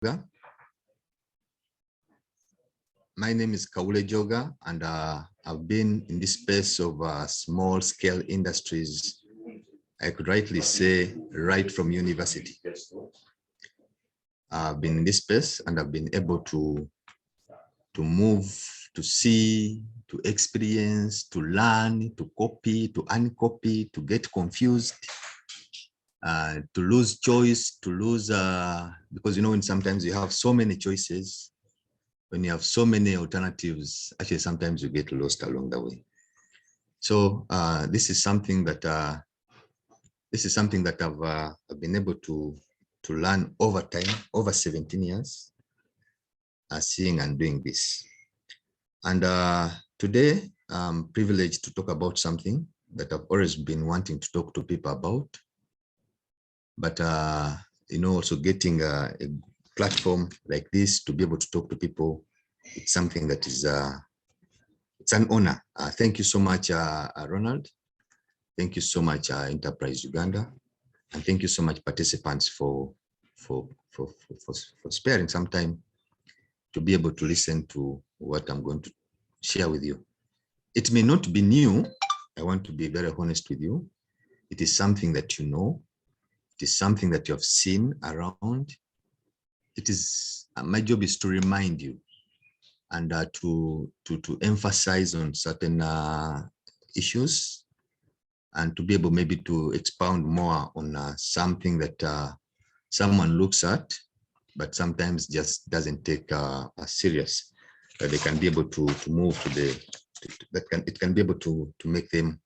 Jooga. My name is Kawule Jooga, and I've been in this space of small scale industries, I could rightly say, right from university. I've been in this space and I've been able to move, to see, to experience, to learn, to copy, to uncopy, to get confused, to lose choice, to lose, because you know, when sometimes you have so many choices, when you have so many alternatives, actually sometimes you get lost along the way. So this is something that I've been able to learn over time, over 17 years, seeing and doing this. And today I'm privileged to talk about something that I've always been wanting to talk to people about. But you know, also getting a platform like this to be able to talk to people, it's something that is it's an honor. Thank you so much, Ronald. Thank you so much, Enterprise Uganda, and thank you so much, participants, for sparing some time to be able to listen to what I'm going to share with you. It may not be new. I want to be very honest with you. It is something that you know. It is something that you have seen around. It is my job is to remind you and to emphasize on certain issues, and to be able maybe to expound more on something that someone looks at, but sometimes just doesn't take serious. That they can be able to move to the it can be able to make them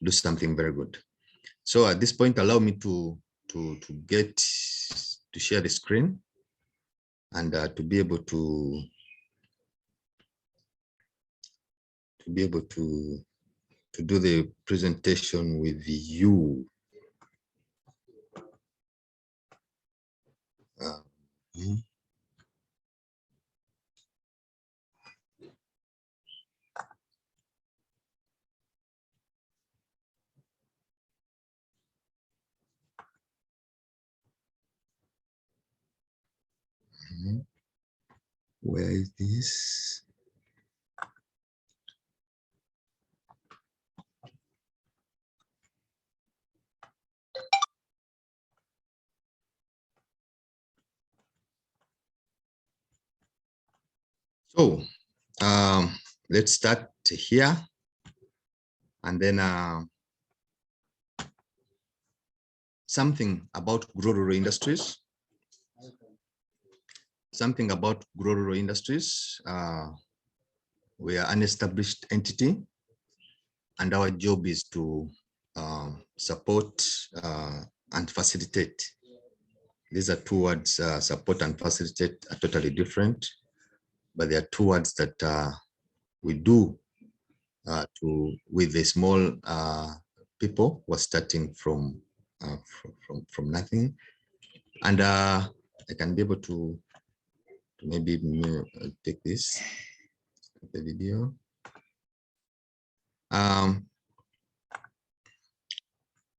do something very good. So at this point, allow me to share the screen and to be able to do the presentation with you. Where is this? So let's start here, and then something about rural industries. Something about rural industries. We are an established entity, and our job is to support and facilitate. These are two words, support and facilitate, are totally different, but they are two words that we do with the small people who are starting from nothing. And I can be able to maybe take this, the video.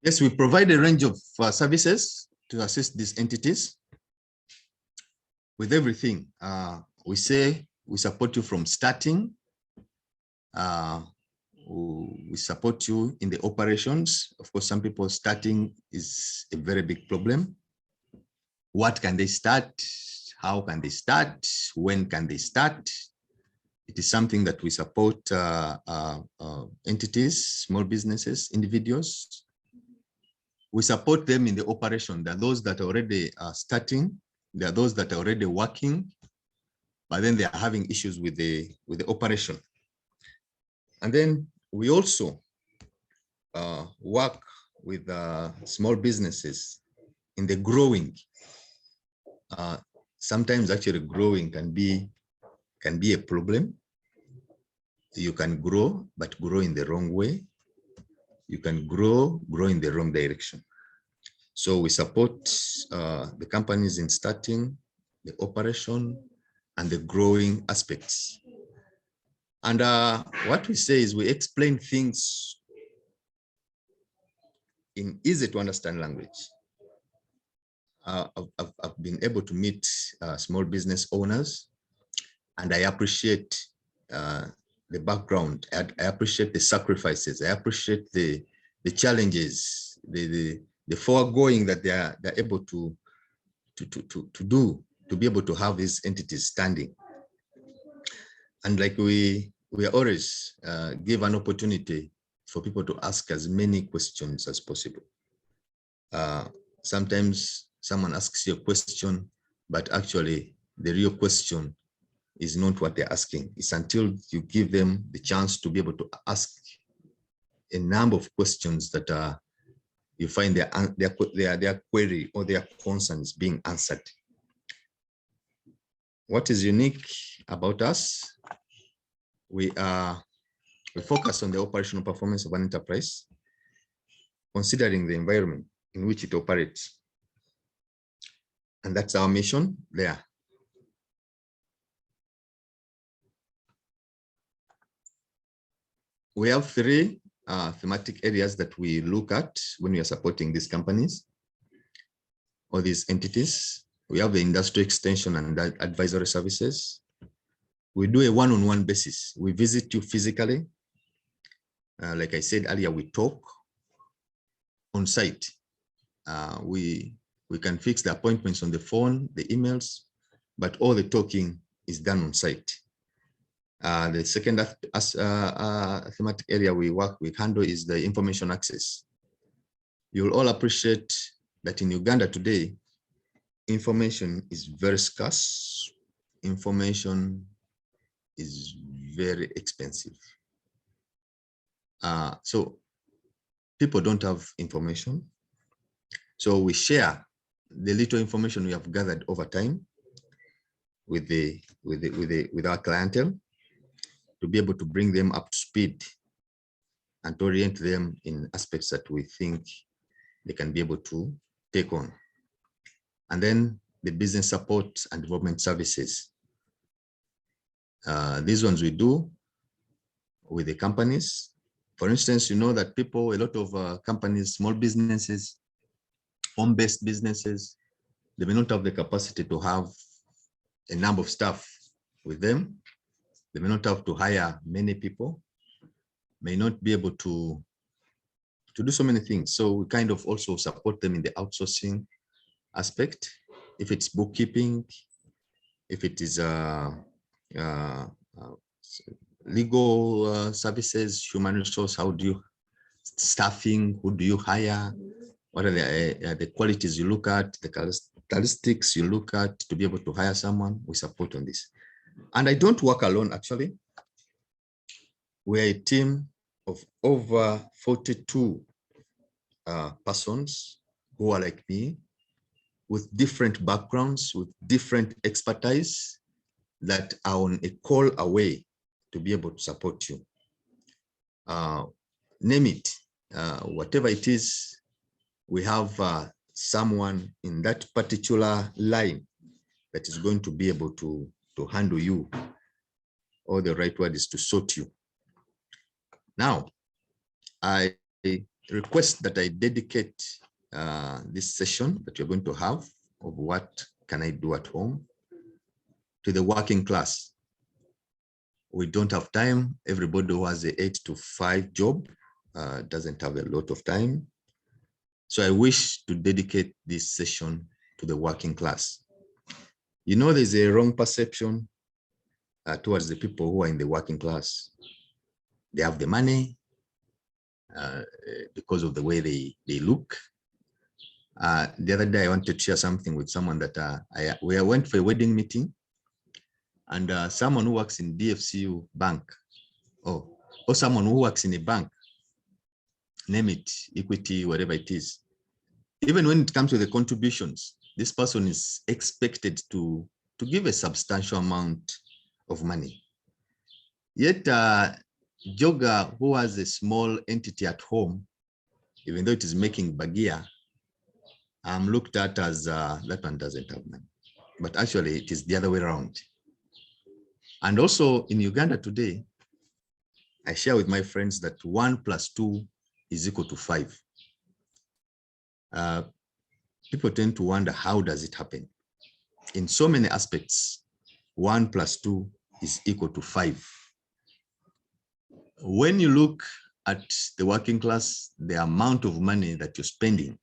Yes, we provide a range of services to assist these entities with everything. We say we support you from starting. We support you in the operations. Of course, some people starting is a very big problem. What can they start? How can they start? When can they start? It is something that we support entities, small businesses, individuals. We support them in the operation. There are those that are already starting. There are those that are already working, but then they are having issues with the operation. And then we also work with small businesses in the growing. Sometimes actually growing can be a problem. You can grow, but grow in the wrong way. You can grow in the wrong direction. So we support the companies in starting, the operation, and the growing aspects. And what we say is we explain things in easy to understand language. I've been able to meet small business owners, and I appreciate the background. I appreciate the sacrifices. I appreciate the challenges, the foregoing that they're able to do to be able to have these entities standing. And like we always give an opportunity for people to ask as many questions as possible. Sometimes someone asks you a question, but actually the real question is not what they're asking. It's until you give them the chance to be able to ask a number of questions that you find their query or their concerns being answered. What is unique about us? We focus on the operational performance of an enterprise, considering the environment in which it operates. And that's our mission there. We have three thematic areas that we look at when we are supporting these companies or these entities. We have the industry extension and advisory services. We do a one-on-one basis. We visit you physically. Like I said earlier, we talk on site. We can fix the appointments on the phone, the emails, but all the talking is done on site. The second thematic area we handle is the information access. You'll all appreciate that in Uganda today, information is very scarce. Information is very expensive. So people don't have information. So we share the little information we have gathered over time with our clientele to be able to bring them up to speed and to orient them in aspects that we think they can be able to take on. And then the business support and development services. These ones we do with the companies. For instance, you know that a lot of companies, small businesses, home-based businesses, they may not have the capacity to have a number of staff with them. They may not have to hire many people, may not be able to do so many things. So we kind of also support them in the outsourcing aspect. If it's bookkeeping, if it is legal services, human resource, staffing, who do you hire? What are the qualities you look at, the characteristics you look at to be able to hire someone? We support on this. And I don't work alone, actually. We're a team of over 42 persons who are like me, with different backgrounds, with different expertise, that are on a call away to be able to support you. Name it, whatever it is, we have someone in that particular line that is going to be able to handle you, or the right word is to sort you. Now, I request that I dedicate this session that you're going to have of what can I do at home to the working class. We don't have time. Everybody who has an 8 to 5 job doesn't have a lot of time. So I wish to dedicate this session to the working class. You know, there's a wrong perception towards the people who are in the working class. They have the money because of the way they look. The other day, I wanted to share something with someone that we went for a wedding meeting, and someone who works in DFCU bank, or someone who works in a bank, name it, Equity, whatever it is. Even when it comes to the contributions, this person is expected to give a substantial amount of money. Yet Jooga, who has a small entity at home, even though it is making bagia, I'm looked at as that one doesn't have money. But actually, it is the other way around. And also in Uganda today, I share with my friends that 1 + 2 is equal to 5. people tend to wonder, how does it happen? In so many aspects, 1 + 2 is equal to 5. When you look at the working class, the amount of money that you're spending,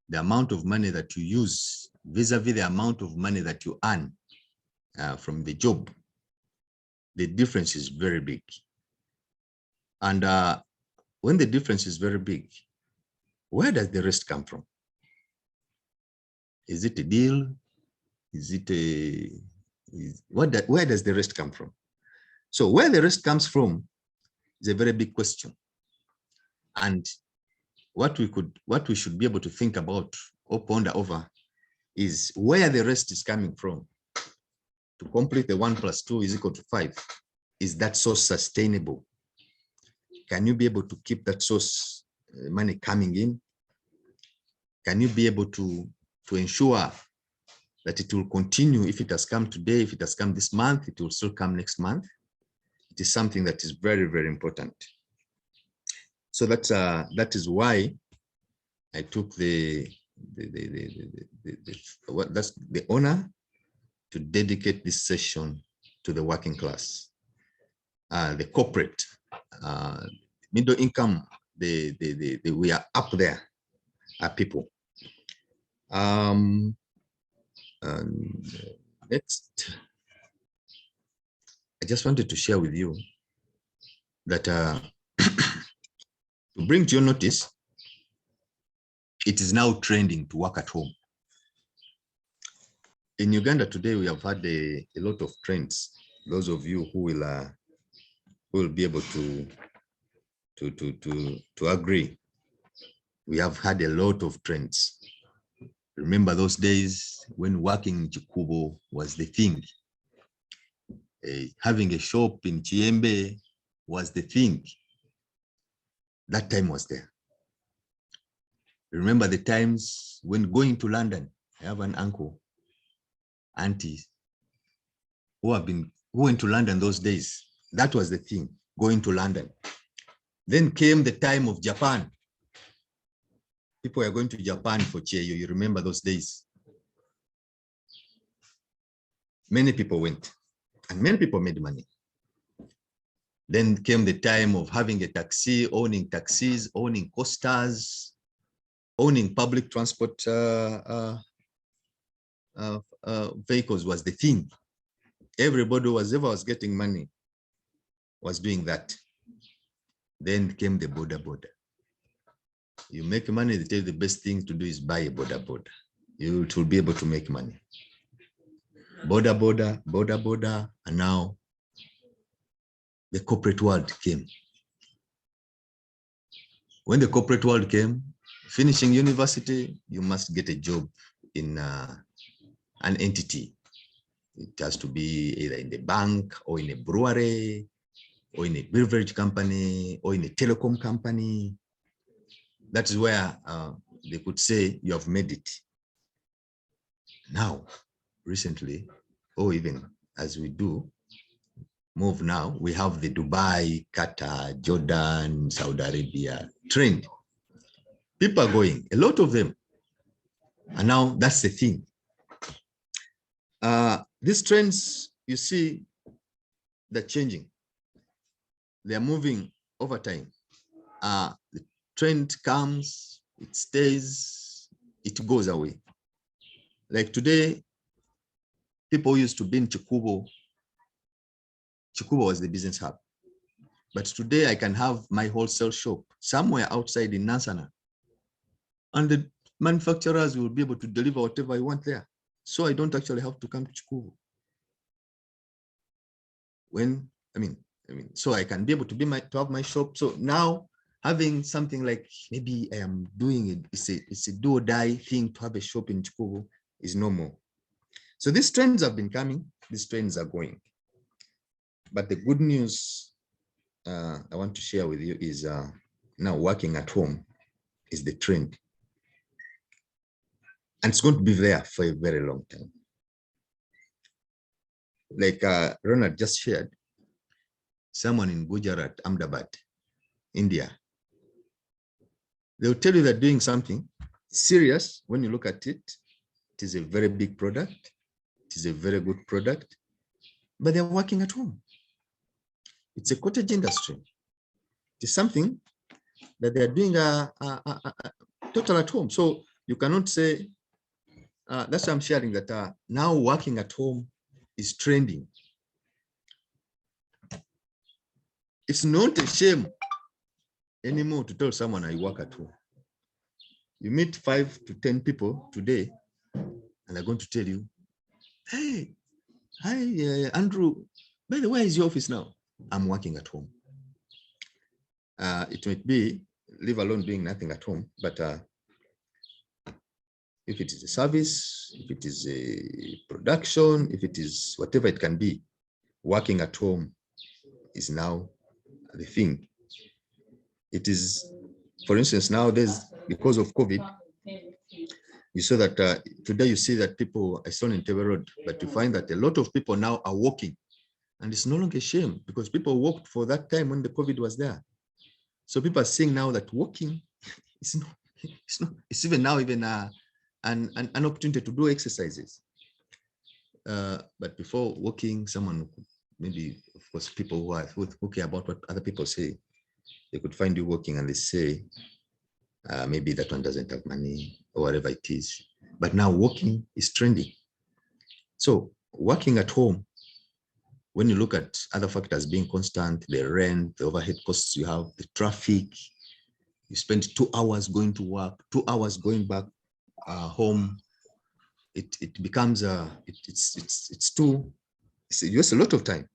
the amount of money that you use vis-a-vis the amount of money that you earn from the job, the difference is very big. And when the difference is very big, where does the rest come from? Is it a deal? Is it where does the rest come from? So where the rest comes from is a very big question. And what we should be able to think about or ponder over is where the rest is coming from to complete the 1 + 2 is equal to 5. Is that source sustainable? Can you be able to keep that source money coming in? Can you be able to ensure that it will continue? If it has come today, if it has come this month, it will still come next month. It is something that is very, very important. So that is why I took the honor to dedicate this session to the working class, the corporate, middle income. We are up there, are people. Next, I just wanted to share with you that to bring to your notice, it is now trending to work at home. In Uganda today, we have had a lot of trends. Those of you who will be able to agree, we have had a lot of trends. Remember those days when working in Chikubo was the thing. Having a shop in Chiembe was the thing. That time was there. Remember the times when going to London. I have an uncle, auntie, who went to London those days. That was the thing, going to London. Then came the time of Japan. People were going to Japan for Cheyo. You remember those days? Many people went, and many people made money. Then came the time of having a taxi, owning taxis, owning coasters, owning public transport vehicles was the thing. Everybody whoever was getting money was doing that. Then came the border. You make money, they tell you the best thing to do is buy a border. You will be able to make money. Border, and now the corporate world came. When the corporate world came, finishing university, you must get a job in an entity. It has to be either in the bank or in a brewery or in a beverage company or in a telecom company. That is where they could say you have made it. Now, recently, or even as we do move now, we have the Dubai, Qatar, Jordan, Saudi Arabia trend. People are going, a lot of them. And now that's the thing. These trends, you see, they're changing. They're moving over time. The trend comes, it stays, it goes away. Like today, people used to be in Chikubo. Chikubo was the business hub. But today I can have my wholesale shop somewhere outside in Nansana. And the manufacturers will be able to deliver whatever I want there. So I don't actually have to come to Chikubo. So I can be able to have my shop. So now having something like maybe I am doing it, it's a do or die thing to have a shop in Chikubo is no more. So these trends have been coming, these trends are going. But the good news I want to share with you is now working at home is the trend. And it's going to be there for a very long time. Like Ronald just shared, someone in Gujarat, Ahmedabad, India, they'll tell you they're doing something, serious. When you look at it, it is a very big product. It is a very good product, but they're working at home. It's a cottage industry. It is something that they're doing total at home. So you cannot say, that's why I'm sharing that now working at home is trending. It's not a shame anymore to tell someone I work at home. You meet 5 to 10 people today, and they're going to tell you, hey, hi, Andrew, by the way, is your office now? I'm working at home. It might be, leave alone doing nothing at home, but if it is a service, if it is a production, if it is whatever it can be, working at home is now the thing. It is, for instance, nowadays, because of COVID, you saw that today you see that people, I saw in Tebe Road, but you find that a lot of people now are walking, and it's no longer a shame because people walked for that time when the COVID was there. So people are seeing now that walking is it's even now an opportunity to do exercises. But before walking, someone could, maybe, of course, people who care about what other people say, they could find you walking and they say, maybe that one doesn't have money or whatever it is. But now walking is trending. So working at home, when you look at other factors being constant, the rent, the overhead costs you have, the traffic, you spend 2 hours going to work, 2 hours going back home. It becomes it's a lot of time.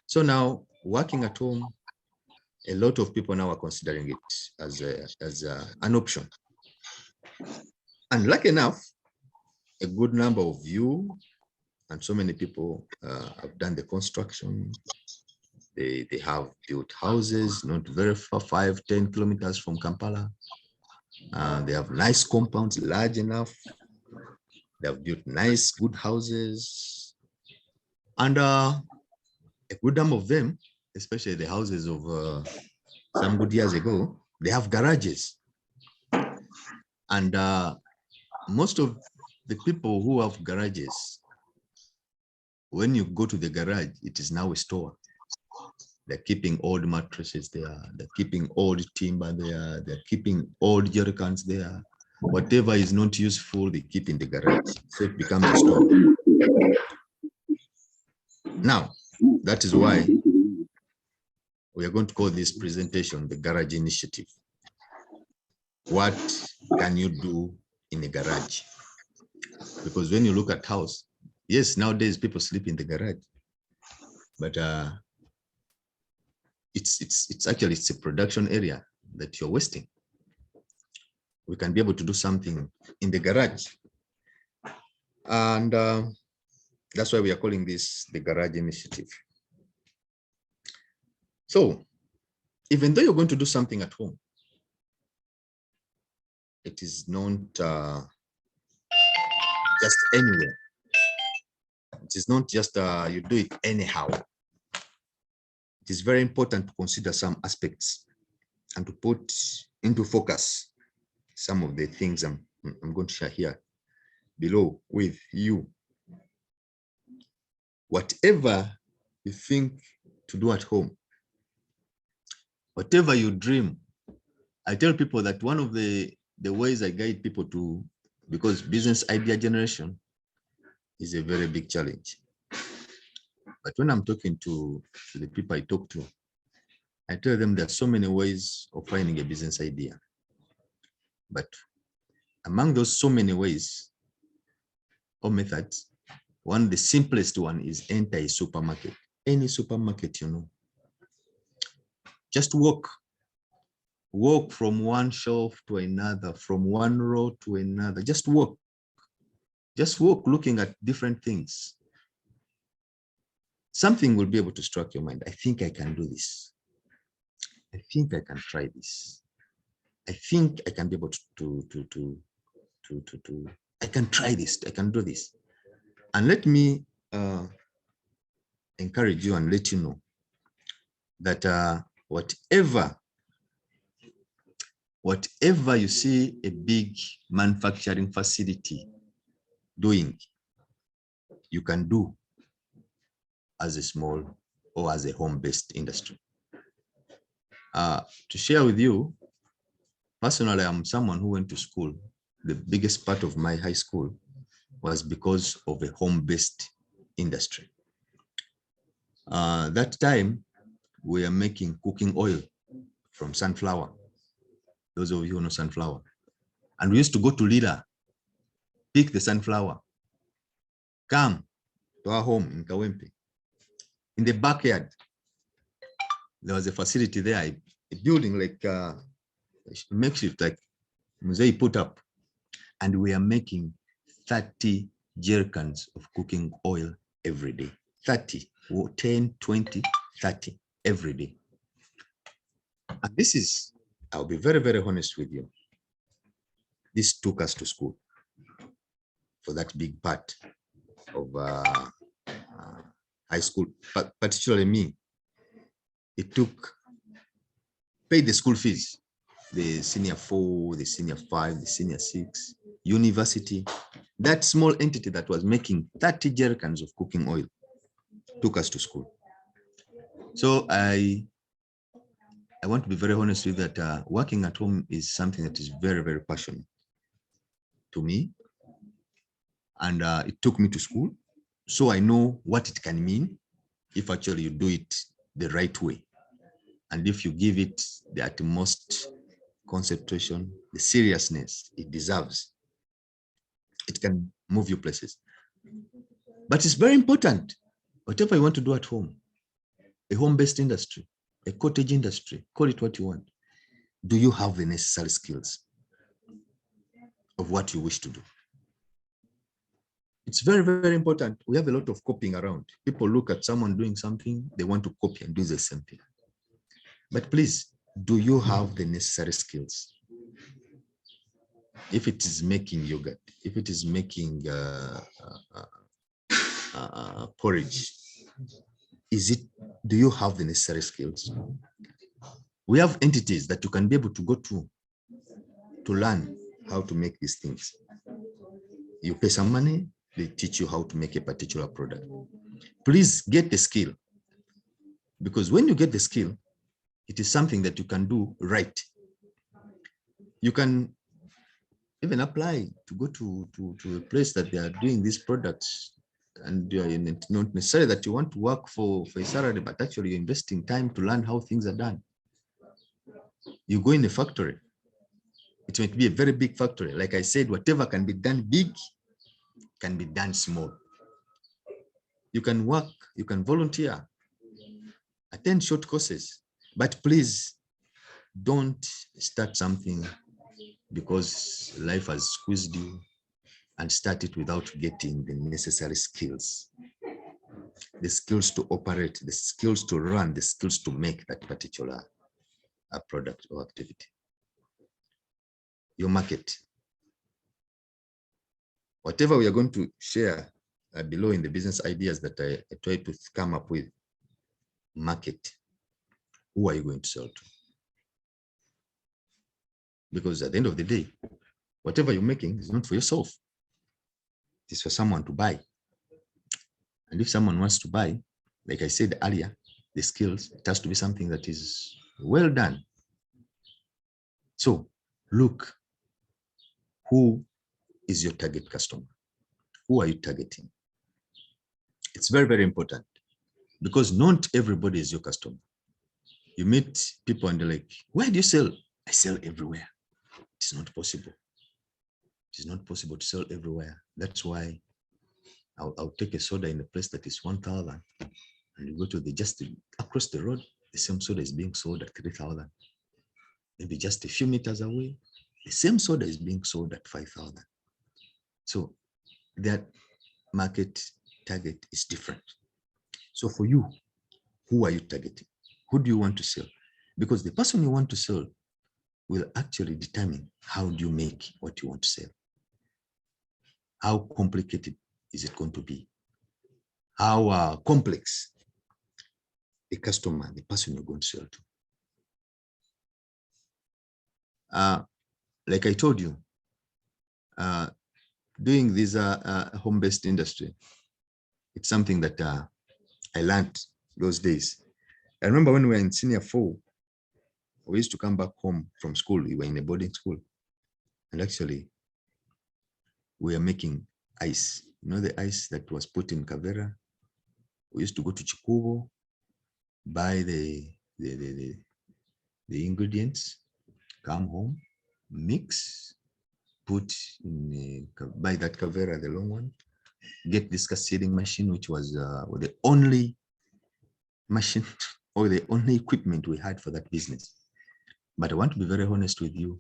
So now working at home, a lot of people now are considering it as an option. And lucky enough, a good number of you and so many people have done the construction. They have built houses not very far, 5-10 kilometers from Kampala. They have nice compounds, large enough. They have built nice, good houses. And a good number of them, especially the houses of some good years ago, they have garages. And most of the people who have garages, when you go to the garage, it is now a store. They're keeping old mattresses there. They're keeping old timber there. They're keeping old jerry cans there. Whatever is not useful, they keep in the garage. So it becomes a store. Now, that is why we are going to call this presentation the Garage Initiative. What can you do in a garage? Because when you look at house, yes, nowadays people sleep in the garage, but it's actually a production area that you're wasting. We can be able to do something in the garage, and that's why we are calling this the Garage Initiative. So even though you're going to do something at home, it is not just anywhere. It is not just you do it anyhow. It is very important to consider some aspects and to put into focus some of the things I'm going to share here below with you. Whatever you think to do at home, whatever you dream, I tell people that one of the ways I guide people to, because business idea generation is a very big challenge. But when I'm talking to the people I talk to, I tell them there are so many ways of finding a business idea. But among those so many ways or methods, one, the simplest one is enter a supermarket. Any supermarket, you know. Just walk from one shelf to another, from one row to another. Just walk looking at different things. Something will be able to strike your mind. I think I can do this. I think I can try this. I think I can be able I can try this. I can do this. And let me encourage you and let you know that whatever Whatever you see a big manufacturing facility doing, you can do as a small or as a home-based industry. To share with you, personally, I'm someone who went to school. The biggest part of my high school was because of a home-based industry. That time, we are making cooking oil from sunflower. Those of you who know sunflower. And we used to go to Lila, pick the sunflower, come to our home in Kawempe. In the backyard, there was a facility there, a building like makeshift, like Musei put up. And we are making 30 jerrycans of cooking oil every day. 30, 10, 20, 30 every day. And this is, I'll be very, very honest with you. This took us to school for that big part of high school, but particularly me. It paid the school fees, the senior 4, the senior 5, the senior 6, university. That small entity that was making 30 jerrycans of cooking oil took us to school. So I want to be very honest with you that working at home is something that is very, very passionate to me. And it took me to school. So I know what it can mean if actually you do it the right way. And if you give it the utmost concentration, the seriousness it deserves, it can move you places. But it's very important, whatever you want to do at home, a home-based industry, a cottage industry, call it what you want. Do you have the necessary skills of what you wish to do? It's very, very important. We have a lot of copying around. People look at someone doing something, they want to copy and do the same thing. But please, do you have the necessary skills? If it is making yogurt, if it is making porridge, do you have the necessary skills? We have entities that you can be able to go to learn how to make these things. You pay some money, they teach you how to make a particular product. Please get the skill, because when you get the skill, it is something that you can do right. You can even apply to go to a place that they are doing these products, and not necessarily that you want to work for a salary, but actually you're investing time to learn how things are done. You go in a factory, it might be a very big factory. Like I said, whatever can be done big can be done small. You can work, you can volunteer, attend short courses, but please don't start something because life has squeezed you and start it without getting the necessary skills. The skills to operate, the skills to run, the skills to make that particular product or activity. Your market. Whatever we are going to share below in the business ideas that I try to come up with, market. Who are you going to sell to? Because at the end of the day, whatever you're making is not for yourself. It is for someone to buy. And if someone wants to buy, like I said earlier, the skills, it has to be something that is well done. So look, who is your target customer? Who are you targeting? It's very, very important, because not everybody is your customer. You meet people and they're like, where do you sell? I sell everywhere. It's not possible. It is not possible to sell everywhere. That's why I'll take a soda in a place that is 1,000, and you go to just across the road, the same soda is being sold at 3,000. Maybe just a few meters away, the same soda is being sold at 5,000. So that market target is different. So for you, who are you targeting? Who do you want to sell? Because the person you want to sell will actually determine how do you make what you want to sell. How complicated is it going to be? How complex the customer, the person you're going to sell to. Like I told you, doing this home-based industry, it's something that I learned those days. I remember when we were in senior 4, we used to come back home from school. We were in a boarding school, and actually we were making ice. You know, the ice that was put in Kavera. We used to go to Chikubo, buy the ingredients, come home, mix, put in buy that Kavera, the long one, get this cascading machine, which was the only machine or the only equipment we had for that business. But I want to be very honest with you,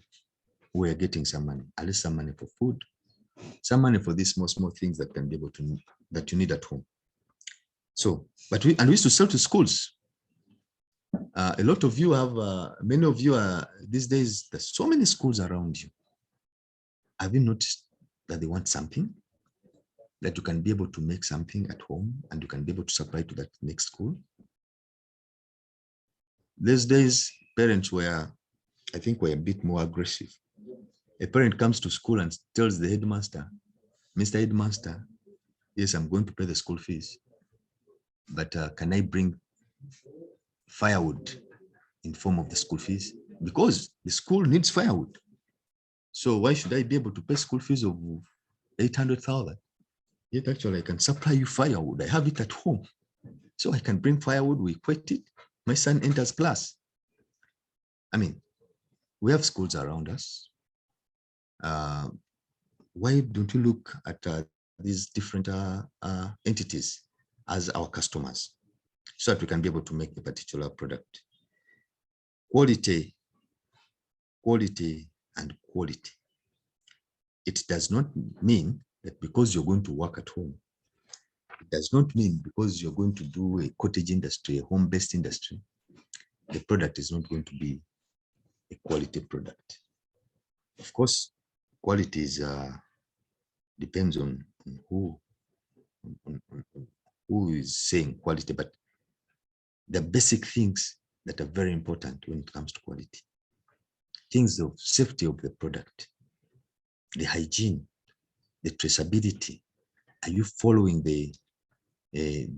we're getting some money, at least some money for food, some money for these small things that can be able to, that you need at home. So, but we used to sell to schools. A lot of you have, many of you are these days, there's so many schools around you. Have you noticed that they want something that you can be able to make something at home and you can be able to supply to that next school? These days, parents were, I think, were a bit more aggressive. A parent comes to school and tells the headmaster, Mr. Headmaster, yes, I'm going to pay the school fees, but can I bring firewood in form of the school fees? Because the school needs firewood. So why should I be able to pay school fees of 800,000? Yet actually I can supply you firewood. I have it at home. So I can bring firewood, we equate it. My son enters class. I mean, we have schools around us. Why don't you look at these different entities as our customers so that we can be able to make a particular product? Quality, quality, and quality. It does not mean that because you're going to work at home, it does not mean because you're going to do a cottage industry, a home-based industry, the product is not going to be a quality product. Of course, quality is depends on who is saying quality, but the basic things that are very important when it comes to quality. Things of safety of the product, the hygiene, the traceability. Are you following the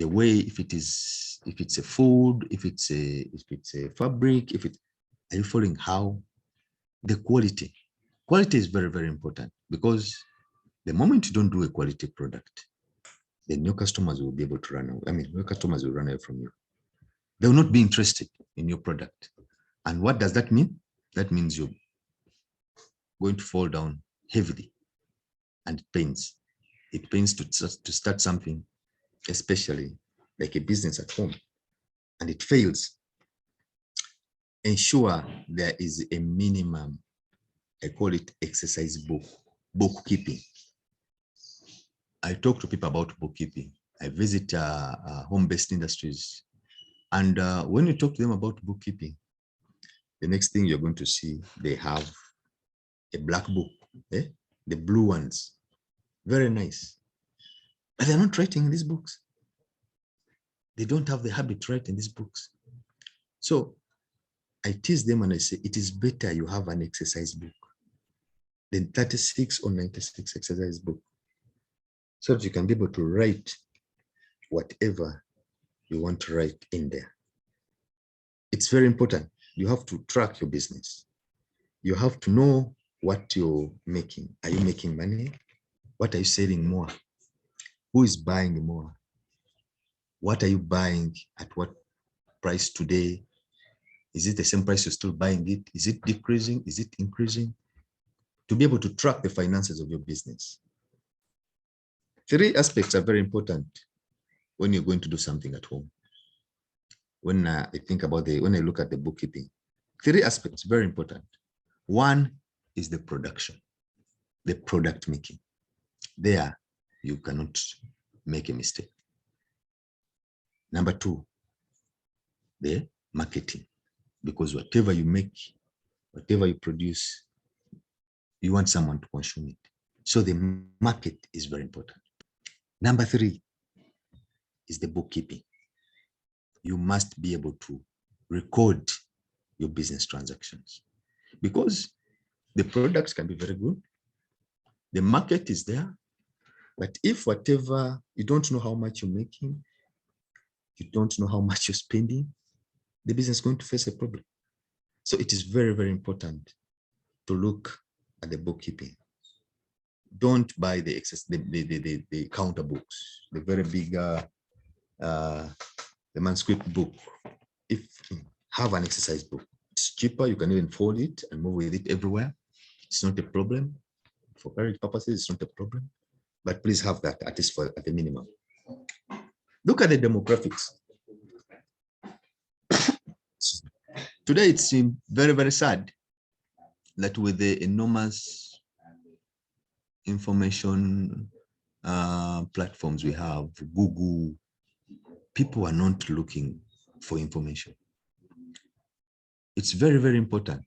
way, if it's a food, if it's a fabric, are you following how the quality? Quality is very, very important, because the moment you don't do a quality product, then new customers will be able to run away. I mean, new customers will run away from you. They will not be interested in your product. And what does that mean? That means you're going to fall down heavily, and it pains. It pains to start something, especially like a business at home, and it fails. Ensure there is a minimum, I call it exercise bookkeeping. I talk to people about bookkeeping. I visit home-based industries. And when you talk to them about bookkeeping, the next thing you're going to see, they have a black book, the blue ones, very nice. But they're not writing in these books. They don't have the habit to write in these books. So I tease them and I say, it is better you have an exercise book than 36 or 96 exercise book, so that you can be able to write whatever you want to write in there. It's very important. You have to track your business. You have to know what you're making. Are you making money? What are you selling more? Who is buying more? What are you buying at what price today? Is it the same price you're still buying it? Is it decreasing? Is it increasing? To be able to track the finances of your business. 3 aspects are very important when you're going to do something at home. When I think about when I look at the bookkeeping, 3 aspects, very important. 1 is the production, the product making. There, you cannot make a mistake. Number 2, the marketing, because whatever you make, whatever you produce, you want someone to consume it. So the market is very important. Number 3 is the bookkeeping. You must be able to record your business transactions, because The products can be very good. The market is there. But if whatever, you don't know how much you're making, you don't know how much you're spending, the business is going to face a problem. So it is very, very important to look at the bookkeeping. Don't buy the counter books, the very big, the manuscript book. If have an exercise book, it's cheaper. You can even fold it and move with it everywhere. It's not a problem. For parent purposes, it's not a problem. But please have that at least at the minimum. Look at the demographics. Today, it seems very, very sad that with the enormous information platforms we have, Google, people are not looking for information. It's very, very important.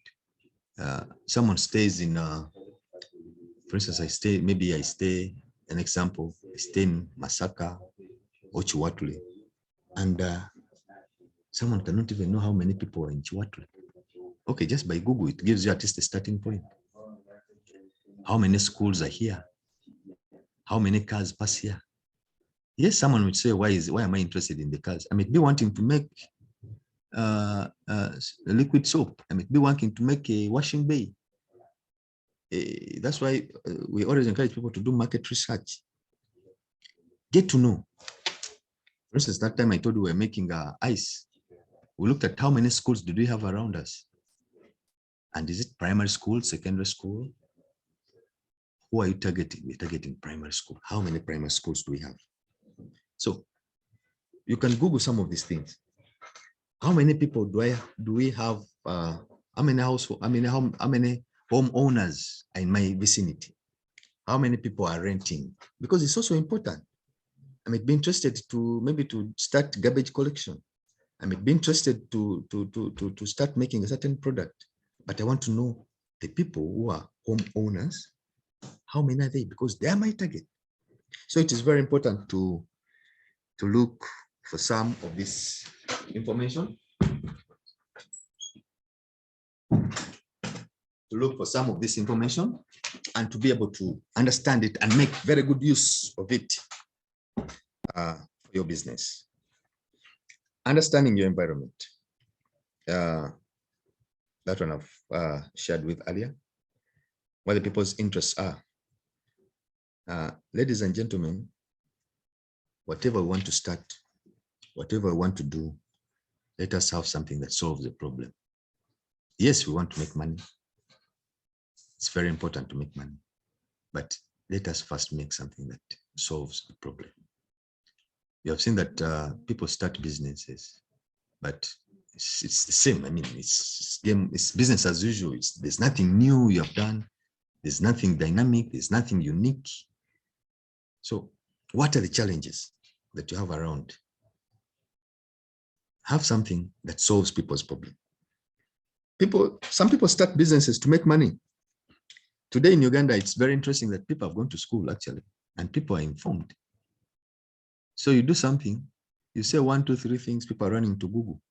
Someone stays in, for instance, I stay, an example, I stay in Masaka or Chiwatule, and someone cannot even know how many people are in Chiwatule. Okay, just by Google, it gives you at least a starting point. How many schools are here? How many cars pass here? Yes, someone would say, why am I interested in the cars? I may be wanting to make a liquid soap. I may be wanting to make a washing bay. That's why we always encourage people to do market research. Get to know. For instance, that time I told you we were making ice. We looked at how many schools did we have around us? And is it primary school, secondary school? Who are you targeting? We're targeting primary school. How many primary schools do we have? So you can Google some of these things. How many people do we have? How many households? How many homeowners are in my vicinity? How many people are renting? Because it's also important. I might be interested to start garbage collection. I might be interested to start making a certain product, but I want to know the people who are homeowners. How many are they? Because they are my target. So it is very important to look for some of this information. And to be able to understand it and make very good use of it for your business. Understanding your environment. That one I've shared with earlier, what the people's interests are. Ladies and gentlemen, whatever we want to start, whatever we want to do, let us have something that solves the problem. Yes, we want to make money. It's very important to make money, but let us first make something that solves the problem. You have seen that people start businesses, but it's the same. I mean, it's business as usual. There's nothing new you have done. There's nothing dynamic. There's nothing unique. So what are the challenges that you have around? Have something that solves people's problem. Some people start businesses to make money. Today in Uganda, it's very interesting that people have gone to school actually, and people are informed. So you do something, you say 1, 2, 3 things, people are running to Google.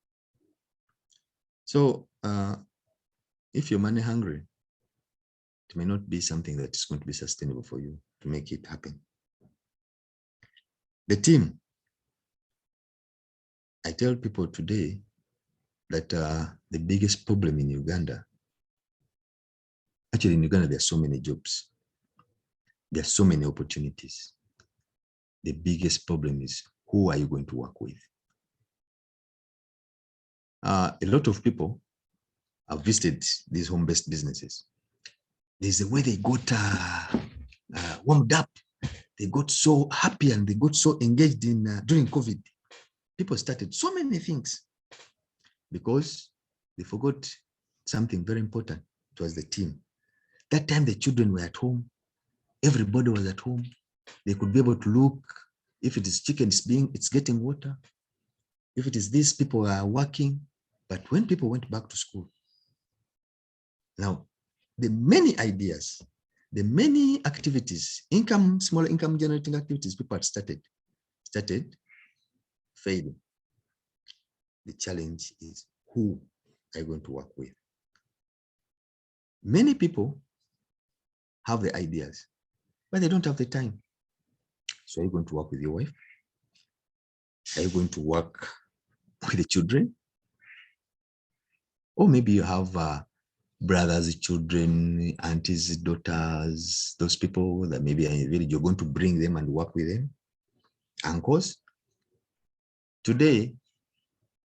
So if you're money hungry, it may not be something that is going to be sustainable for you to make it happen. The team. I tell people today that the biggest problem in Uganda, actually in Uganda, there are so many jobs. There are so many opportunities. The biggest problem is, who are you going to work with? A lot of people have visited these home-based businesses. There's a way they got warmed up. They got so happy and they got so engaged in during COVID. People started so many things because they forgot something very important. It was the team. That time the children were at home. Everybody was at home. They could be able to look. If it is chicken, it's getting water. If it is this, people are working. But when people went back to school, now the many ideas, the many activities, small income generating activities people had started failing. The challenge is, who are you going to work with? Many people have the ideas, but they don't have the time. So are you going to work with your wife? Are you going to work with the children? Or maybe you have brothers, children, aunties, daughters, those people that maybe are in the village, you're going to bring them and work with them. Uncles. Today,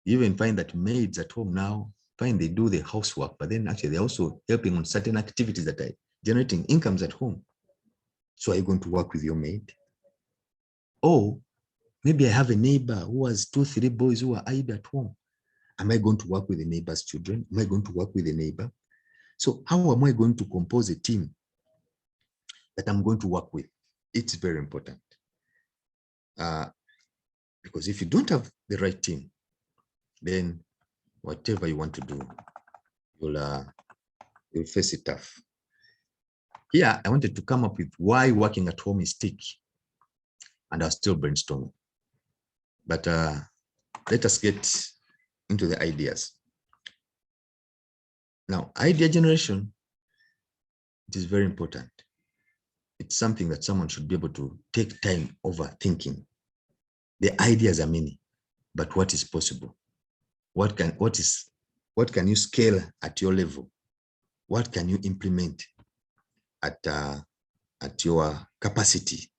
you even find that maids at home now, find they do the housework, but then actually they're also helping on certain activities that are generating incomes at home. So are you going to work with your maid? Or maybe I have a neighbor who has 2, 3 boys who are idle at home. Am I going to work with the neighbor's children? Am I going to work with the neighbor? So how am I going to compose a team that I'm going to work with? It's very important. Because if you don't have the right team, then whatever you want to do, you'll face it tough. Here, I wanted to come up with why working at home is sticky, and I'll still brainstorming. But let us get into the ideas. Now, idea generation, it is very important. It's something that someone should be able to take time over thinking. The ideas are many, but what is possible? What can you scale at your level? What can you implement at your capacity?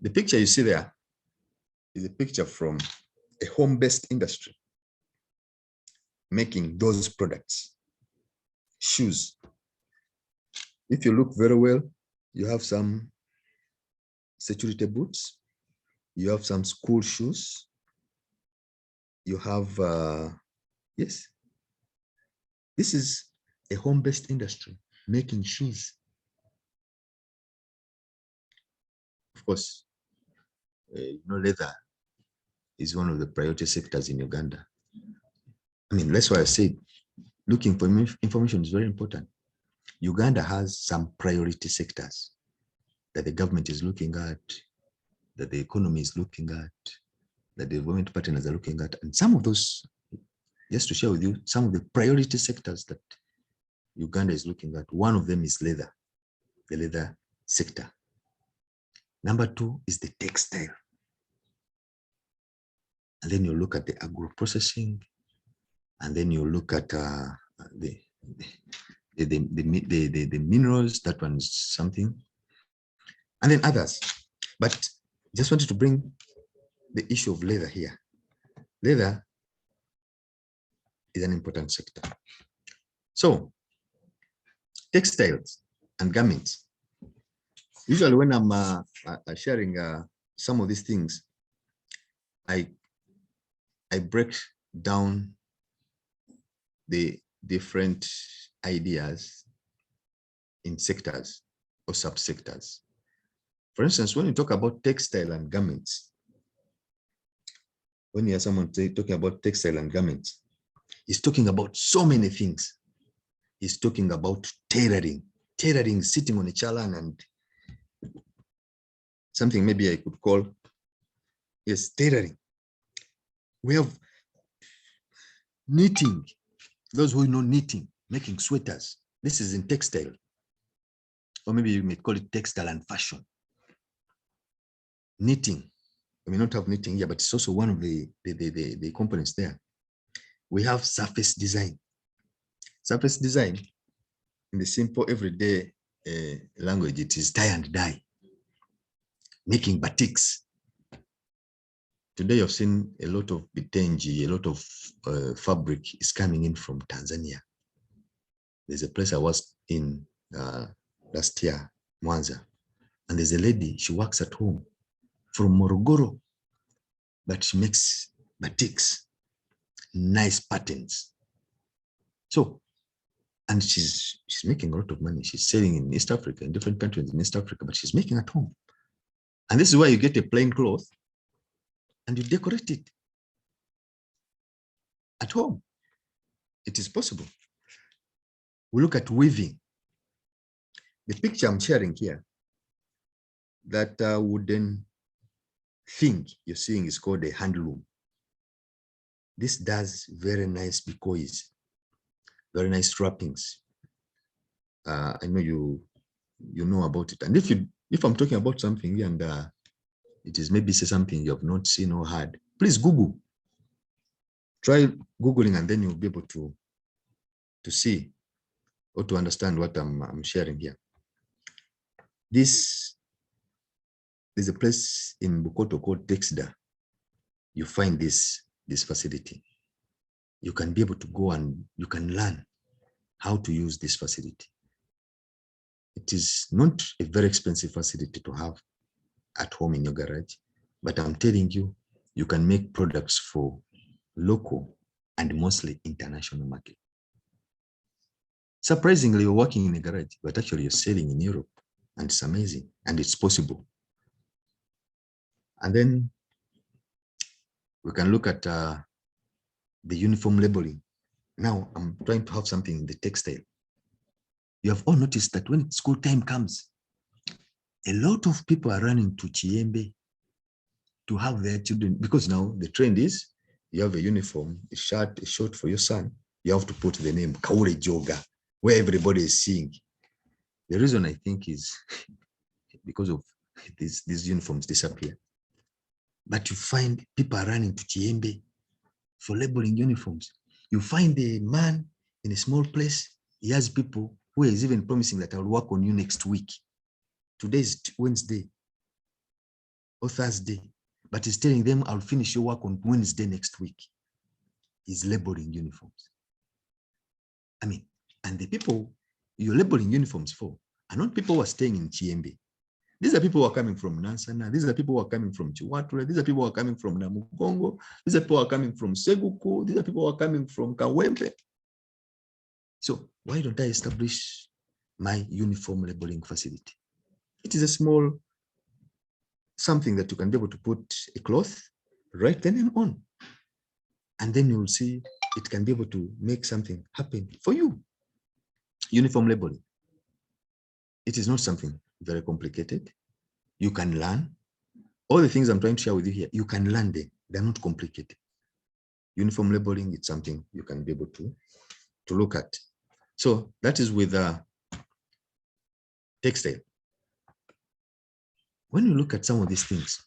The picture you see there is a picture from a home-based industry making those products, shoes. If you look very well, you have some security boots, you have some school shoes, you have, yes, this is a home-based industry making shoes. Of course, leather is one of the priority sectors in Uganda. I mean, that's why I said looking for information is very important. Uganda has some priority sectors that the government is looking at, that the economy is looking at, that the development partners are looking at. And some of those, just to share with you, some of the priority sectors that Uganda is looking at, one of them is leather, the leather sector. Number 2 is the textile. And then you look at the agro-processing, and then you look at the minerals, that one is something, and then others. But just wanted to bring the issue of leather here. Leather is an important sector. So textiles and garments. Usually when I'm sharing some of these things, I break down the different ideas in sectors or subsectors. For instance, when you talk about textile and garments, when you hear someone talking about textile and garments, he's talking about so many things. He's talking about tailoring, sitting on a chalan, and something maybe I could call, yes, tailoring. We have knitting. Those who know knitting, making sweaters. This is in textile. Or maybe you may call it textile and fashion. Knitting. We may not have knitting here, but it's also one of the components there. We have surface design. Surface design, in the simple everyday language, it is tie and dye. Making batiks. Today, I've seen a lot of bitenji, a lot of fabric is coming in from Tanzania. There's a place I was in last year, Mwanza, and there's a lady, she works at home from Morogoro, but she makes batiks, nice patterns. So, and she's making a lot of money. She's selling in East Africa, in different countries in East Africa, but she's making at home. And this is where you get a plain cloth and you decorate it at home. It is possible. We look at weaving. The picture I'm sharing here, that wooden thing you're seeing is called a handloom. This does very nice bikois, very nice wrappings. I know you you know about it. And if I'm talking about something and it is maybe say something you have not seen or heard, please Google. Try Googling and then you'll be able to see or to understand what I'm sharing here. There's a place in Bukoto called Textiles. You find this facility. You can be able to go and you can learn how to use this facility. It is not a very expensive facility to have at home in your garage, but I'm telling you, you can make products for local and mostly international market. Surprisingly, you're working in a garage, but actually you're selling in Europe, and it's amazing, and it's possible. And then we can look at the uniform labeling. Now I'm trying to have something in the textile. You have all noticed that when school time comes, a lot of people are running to Chiembe to have their children, because now the trend is you have a uniform, a short for your son, you have to put the name Kawule Jooga, where everybody is seeing. The reason I think is because of these uniforms disappear. But you find people are running to Chiembe for labeling uniforms. You find a man in a small place, he has people who is even promising that I'll work on you next week. Today is Wednesday or Thursday, but he's telling them I'll finish your work on Wednesday next week. He's labeling uniforms. I mean, and the people you're labeling uniforms for are not people who are staying in Chiembe. These are people who are coming from Nansana. These are people who are coming from Chiwatura. These are people who are coming from Namugongo. These are people who are coming from Seguku. These are people who are coming from Kawempe. So why don't I establish my uniform labeling facility? It is a small something that you can be able to put a cloth, write the name on, and then you'll see it can be able to make something happen for you. Uniform labeling. It is not something very complicated. You can learn. All the things I'm trying to share with you here, you can learn them. They're not complicated. Uniform labeling, it's something you can be able to look at. So that is with textile. When you look at some of these things,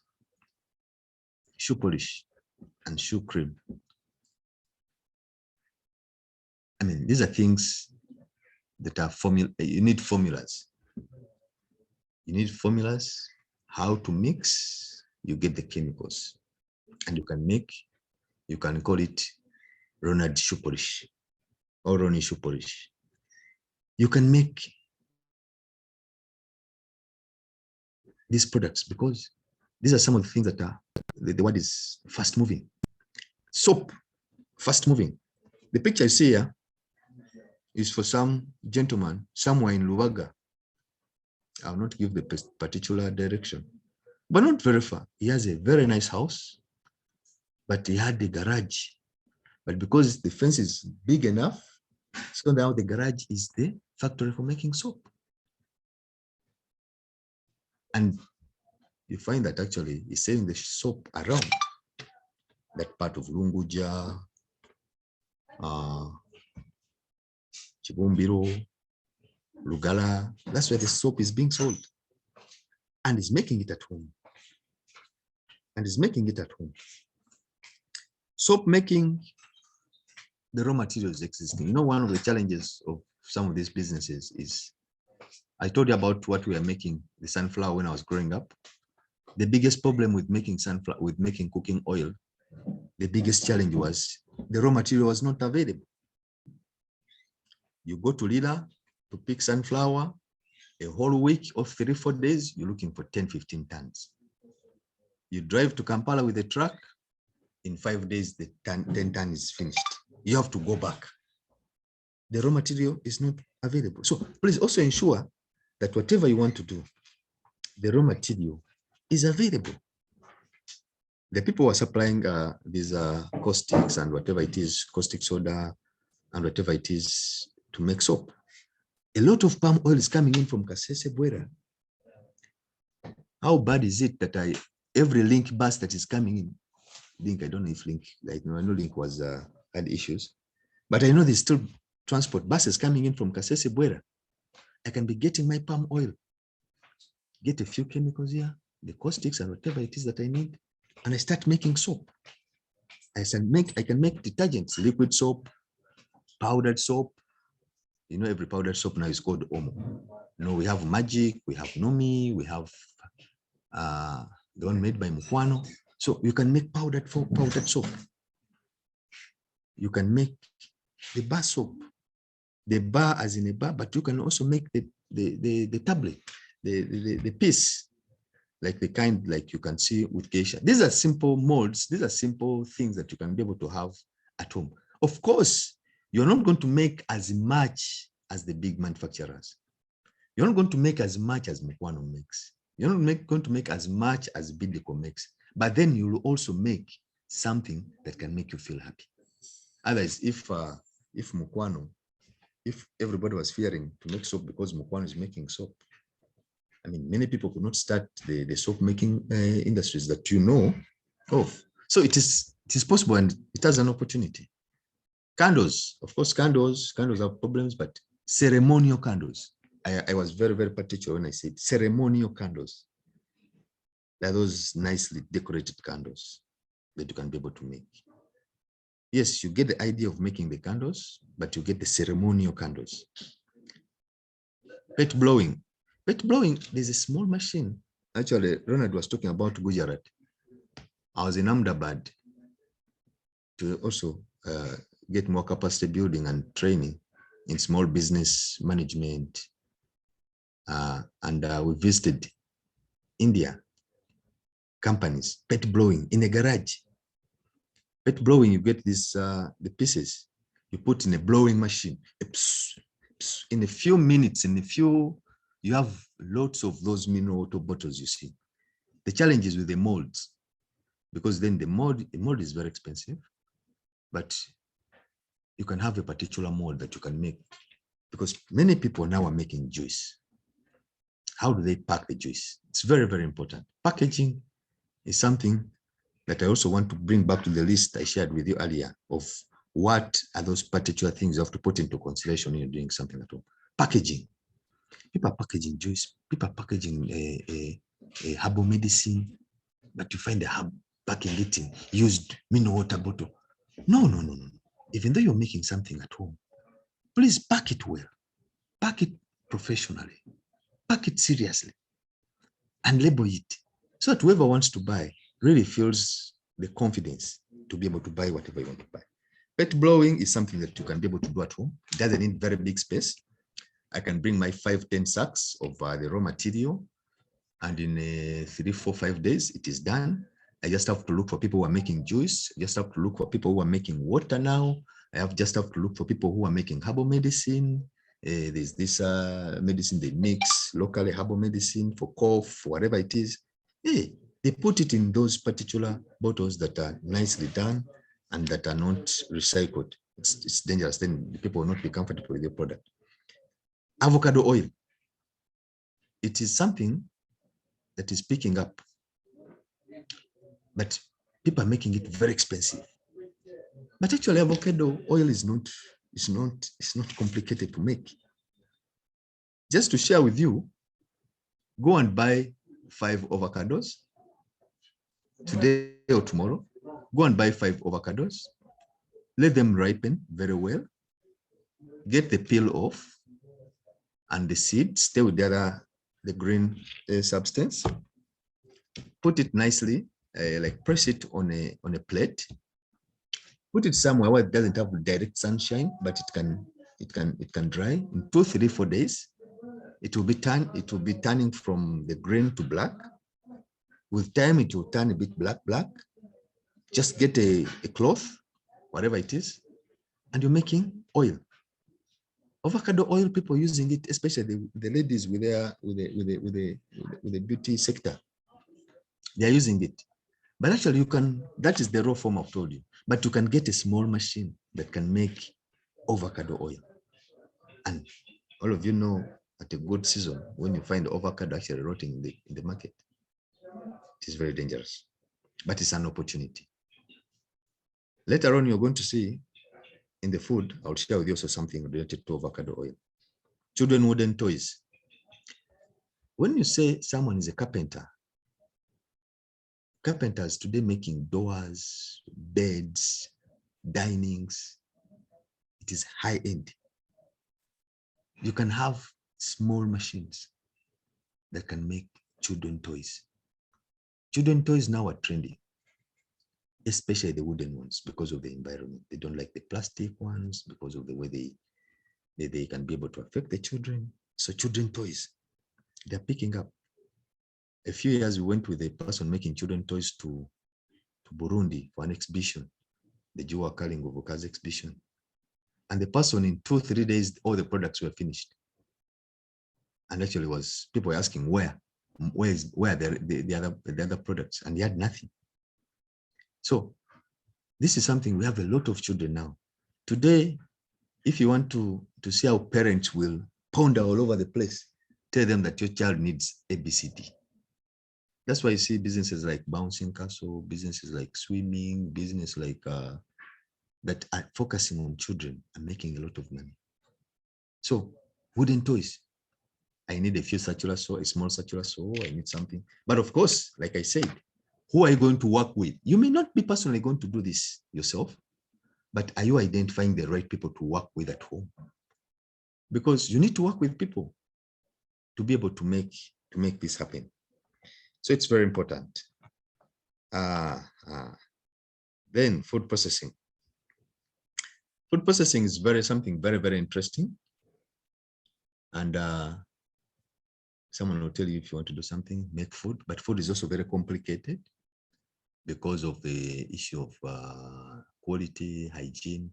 shoe polish and shoe cream, I mean, these are things that are you need formulas. You need formulas, how to mix, you get the chemicals. And you can call it Ronald shoe polish or Ronnie shoe polish. You can make these products because these are some of the things that are, the word is fast moving. Soap, fast moving. The picture I see here is for some gentleman somewhere in Lubaga. I'll not give the particular direction, but not very far. He has a very nice house, but he had the garage. But because the fence is big enough, so now the garage is the factory for making soap. And you find that actually he's selling the soap around that part of Lunguja, Chibumbiro, Lugala. That's where the soap is being sold. And he's making it at home. Soap making, the raw materials existing. You know, one of the challenges of some of these businesses is, I told you about what we are making, the sunflower, when I was growing up. The biggest problem with making sunflower, with making cooking oil, the biggest challenge was the raw material was not available. You go to Lila to pick sunflower, a whole week of 3-4 days, you're looking for 10-15 tons. You drive to Kampala with a truck, in 5 days, the 10 tons is finished. You have to go back. The raw material is not available. So please also ensure that whatever you want to do, the raw material is available. The people who are supplying these caustics and whatever it is, caustic soda and whatever it is to make soap, a lot of palm oil is coming in from Kasese Bwera. How bad is it that every link bus that is coming in, Link, I don't know if Link, I know Link was had issues, but I know there's still transport buses coming in from Kasese Bwera. I can be getting my palm oil get a few chemicals here, the caustics and whatever it is that I need, and I start making soap. I can make detergents, liquid soap, powdered soap. You know, every powdered soap now is called Omo. You know, we have Magic, we have Nomi, we have the one made by Mukwano. So you can make powdered soap. You can make the bar soap, the bar as in a bar, but you can also make the tablet, the piece, like the kind like you can see with geisha. These are simple molds. These are simple things that you can be able to have at home. Of course, you're not going to make as much as the big manufacturers. You're not going to make as much as Mukwano makes. You're not going to make as much as Bideko makes, but then you will also make something that can make you feel happy. Otherwise, if Mukwano, if everybody was fearing to make soap because Mukwano is making soap, I mean, many people could not start the soap making industries that you know of. So it is possible, and it has an opportunity. Candles, of course, candles have problems, but ceremonial candles. I was very, very particular when I said ceremonial candles. They're those nicely decorated candles that you can be able to make. Yes, you get the idea of making the candles, but you get the ceremonial candles. Pet blowing. Pet blowing, there's a small machine. Actually, Ronald was talking about Gujarat. I was in Ahmedabad to also get more capacity building and training in small business management. And we visited India companies, pet blowing in a garage. Pet blowing, you get this, the pieces, you put in a blowing machine. In a few minutes, you have lots of those mineral water bottles you see. The challenge is with the molds, because then the mold is very expensive, but you can have a particular mold that you can make, because many people now are making juice. How do they pack the juice? It's very, very important. Packaging is something that I also want to bring back to the list I shared with you earlier of what are those particular things you have to put into consideration when you're doing something at home. Packaging. People are packaging juice. People are packaging a herbal medicine, but you find the herb packing it in used mineral water bottle. No. Even though you're making something at home, please pack it well. Pack it professionally. Pack it seriously. And label it so that whoever wants to buy really feels the confidence to be able to buy whatever you want to buy. Pet blowing is something that you can be able to do at home. It doesn't need very big space. I can bring my 5-10 sacks of the raw material, and in 3, 4, 5 days, it is done. I just have to look for people who are making juice. I just have to look for people who are making water now. Just have to look for people who are making herbal medicine. There's this medicine they mix locally, herbal medicine for cough, whatever it is. They put it in those particular bottles that are nicely done and that are not recycled. It's dangerous. Then the people will not be comfortable with the product. Avocado oil. It is something that is picking up, but people are making it very expensive. But actually, avocado oil is not complicated to make. Just to share with you, go and buy 5 avocados today or tomorrow. Go and buy 5 avocados. Let them ripen very well. Get the peel off and the seed. Stay with the green substance. Put it nicely, like press it on a plate. Put it somewhere where it doesn't have direct sunshine, but it can dry. In 2, 3, 4 days, it will be turning from the green to black. With time, it will turn a bit black. Just get a cloth, whatever it is, and you're making oil. Avocado oil, people using it, especially the ladies with the beauty sector, they are using it. But actually, that is the raw form I've told you. But you can get a small machine that can make avocado oil. And all of you know, at a good season, when you find avocado actually rotting in the market, it is very dangerous. But it's an opportunity. Later on, you're going to see in the food, I'll share with you also something related to avocado oil. Children wooden toys. When you say someone is a carpenter, carpenters today making doors, beds, dinings, it is high end. You can have small machines that can make children toys. Children toys now are trendy, especially the wooden ones because of the environment. They don't like the plastic ones because of the way they can be able to affect the children. So children toys, they're picking up. A few years, we went with a person making children toys to Burundi for an exhibition, the Jua Kalingovuka's exhibition. And the person in 2-3 days, all the products were finished. And actually people were asking where are the other products, and he had nothing. So this is something, we have a lot of children now. Today, if you want to see how parents will ponder all over the place, tell them that your child needs ABCD. That's why you see businesses like Bouncing Castle, businesses like swimming, business like that are focusing on children and making a lot of money. So wooden toys, I need a few circular saw, a small circular saw, I need something. But of course, like I said, who are you going to work with? You may not be personally going to do this yourself, but are you identifying the right people to work with at home? Because you need to work with people to be able to make this happen. So it's very important. Then food processing. Food processing is something very, very interesting. And someone will tell you if you want to do something, make food, but food is also very complicated because of the issue of quality, hygiene.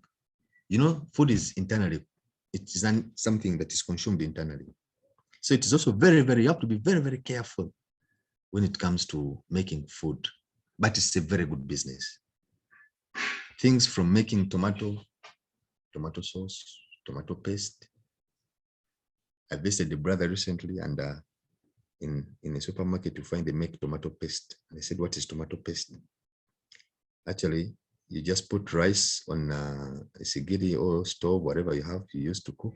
You know, food is internally, it is something that is consumed internally. So it is also very, very, you have to be very, very careful when it comes to making food, but it's a very good business. Things from making tomato sauce, tomato paste. I visited the brother recently, and in a supermarket, you find they make tomato paste. And I said, what is tomato paste? Actually, you just put rice on a sigiri or stove, whatever you have, you use to cook,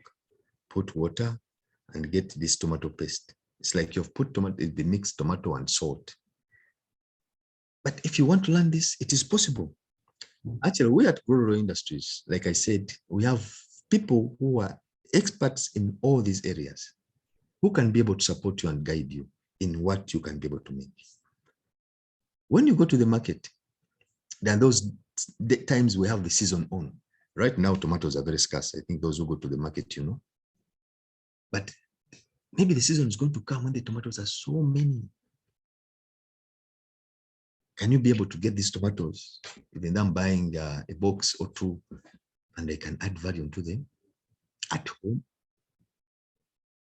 put water and get this tomato paste. It's like you've put the mixed tomato and salt. But if you want to learn this, it is possible. Actually, we at Rural Industries, like I said, we have people who are experts in all these areas who can be able to support you and guide you in what you can be able to make. When you go to the market, there are those times we have the season on. Right now, tomatoes are very scarce. I think those who go to the market, you know. But maybe the season is going to come when the tomatoes are so many. Can you be able to get these tomatoes, even though I'm buying a box or two, and I can add value to them at home?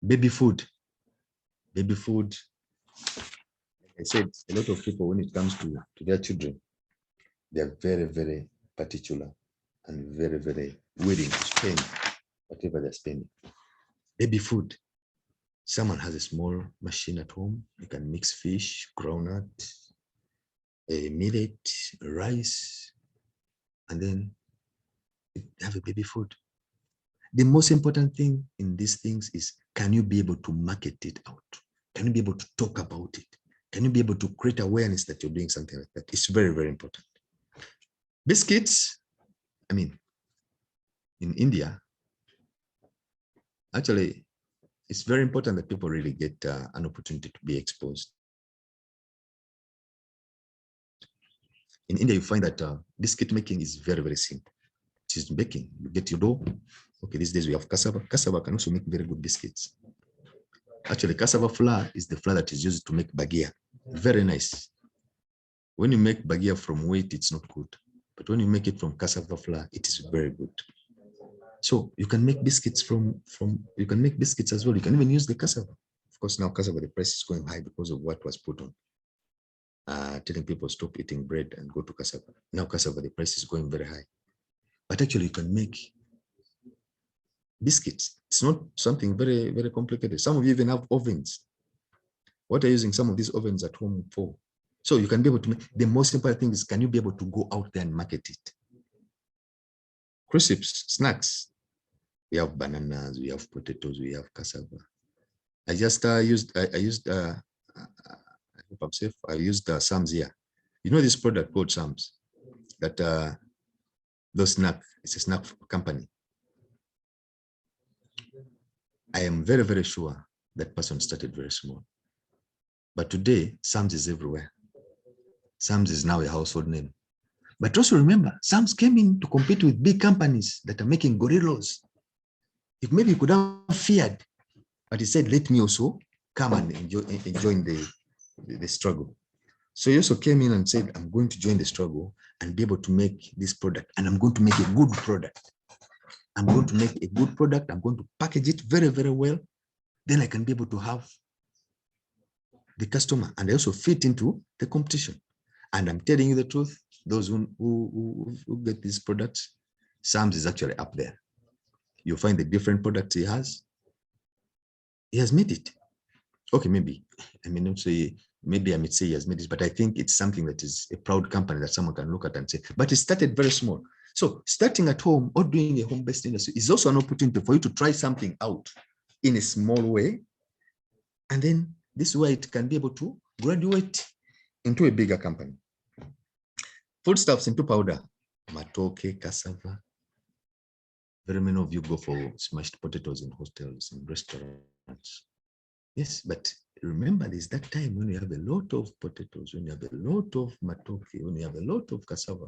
Baby food. Like I said, a lot of people, when it comes to their children, they're very, very particular and very, very willing to spend whatever they're spending. Baby food. Someone has a small machine at home. You can mix fish, groundnut, millet, rice, and then have a baby food. The most important thing in these things is, can you be able to market it out? Can you be able to talk about it? Can you be able to create awareness that you're doing something like that? It's very, very important. Biscuits, I mean, in India, actually, it's very important that people really get an opportunity to be exposed. In India, you find that biscuit making is very, very simple. It is baking. You get your dough. Okay, these days we have cassava. Cassava can also make very good biscuits. Actually, cassava flour is the flour that is used to make bagia. Very nice. When you make bagia from wheat, it's not good. But when you make it from cassava flour, it is very good. So you can make biscuits you can make biscuits as well. You can even use the cassava. Of course, now cassava, the price is going high because of what was put on. Telling people stop eating bread and go to cassava. Now cassava, the price is going very high. But actually, you can make biscuits. It's not something very, very complicated. Some of you even have ovens. What are you using some of these ovens at home for? So you can be able to make, the most important thing is, can you be able to go out there and market it? Crisps, snacks. We have bananas, we have potatoes, we have cassava. I just used I used hope I'm safe. I used Sam's here. You know this product called Sam's that those snack, it's a snack company. I am very, very sure that person started very small. But today, Sam's is everywhere. Sam's is now a household name. But also remember, Sam's came in to compete with big companies that are making gorillas. If maybe he could have feared, but he said, let me also come and join the struggle. So he also came in and said, I'm going to join the struggle and be able to make this product. And I'm going to make a good product. I'm going to make a good product. I'm going to package it very, very well. Then I can be able to have the customer and also fit into the competition. And I'm telling you the truth, those who get these products, Sam's is actually up there. You'll find the different products he has. He has made it. Okay, maybe, I may not say, maybe I might say he has made it, but I think it's something that is a proud company that someone can look at and say, but it started very small. So starting at home or doing a home-based industry is also an opportunity for you to try something out in a small way. And then this way it can be able to graduate into a bigger company. Foodstuffs into powder, matoke, cassava. Very many of you go for smashed potatoes in hostels and restaurants. Yes, but remember, there's that time when you have a lot of potatoes, when you have a lot of matoke, when you have a lot of cassava,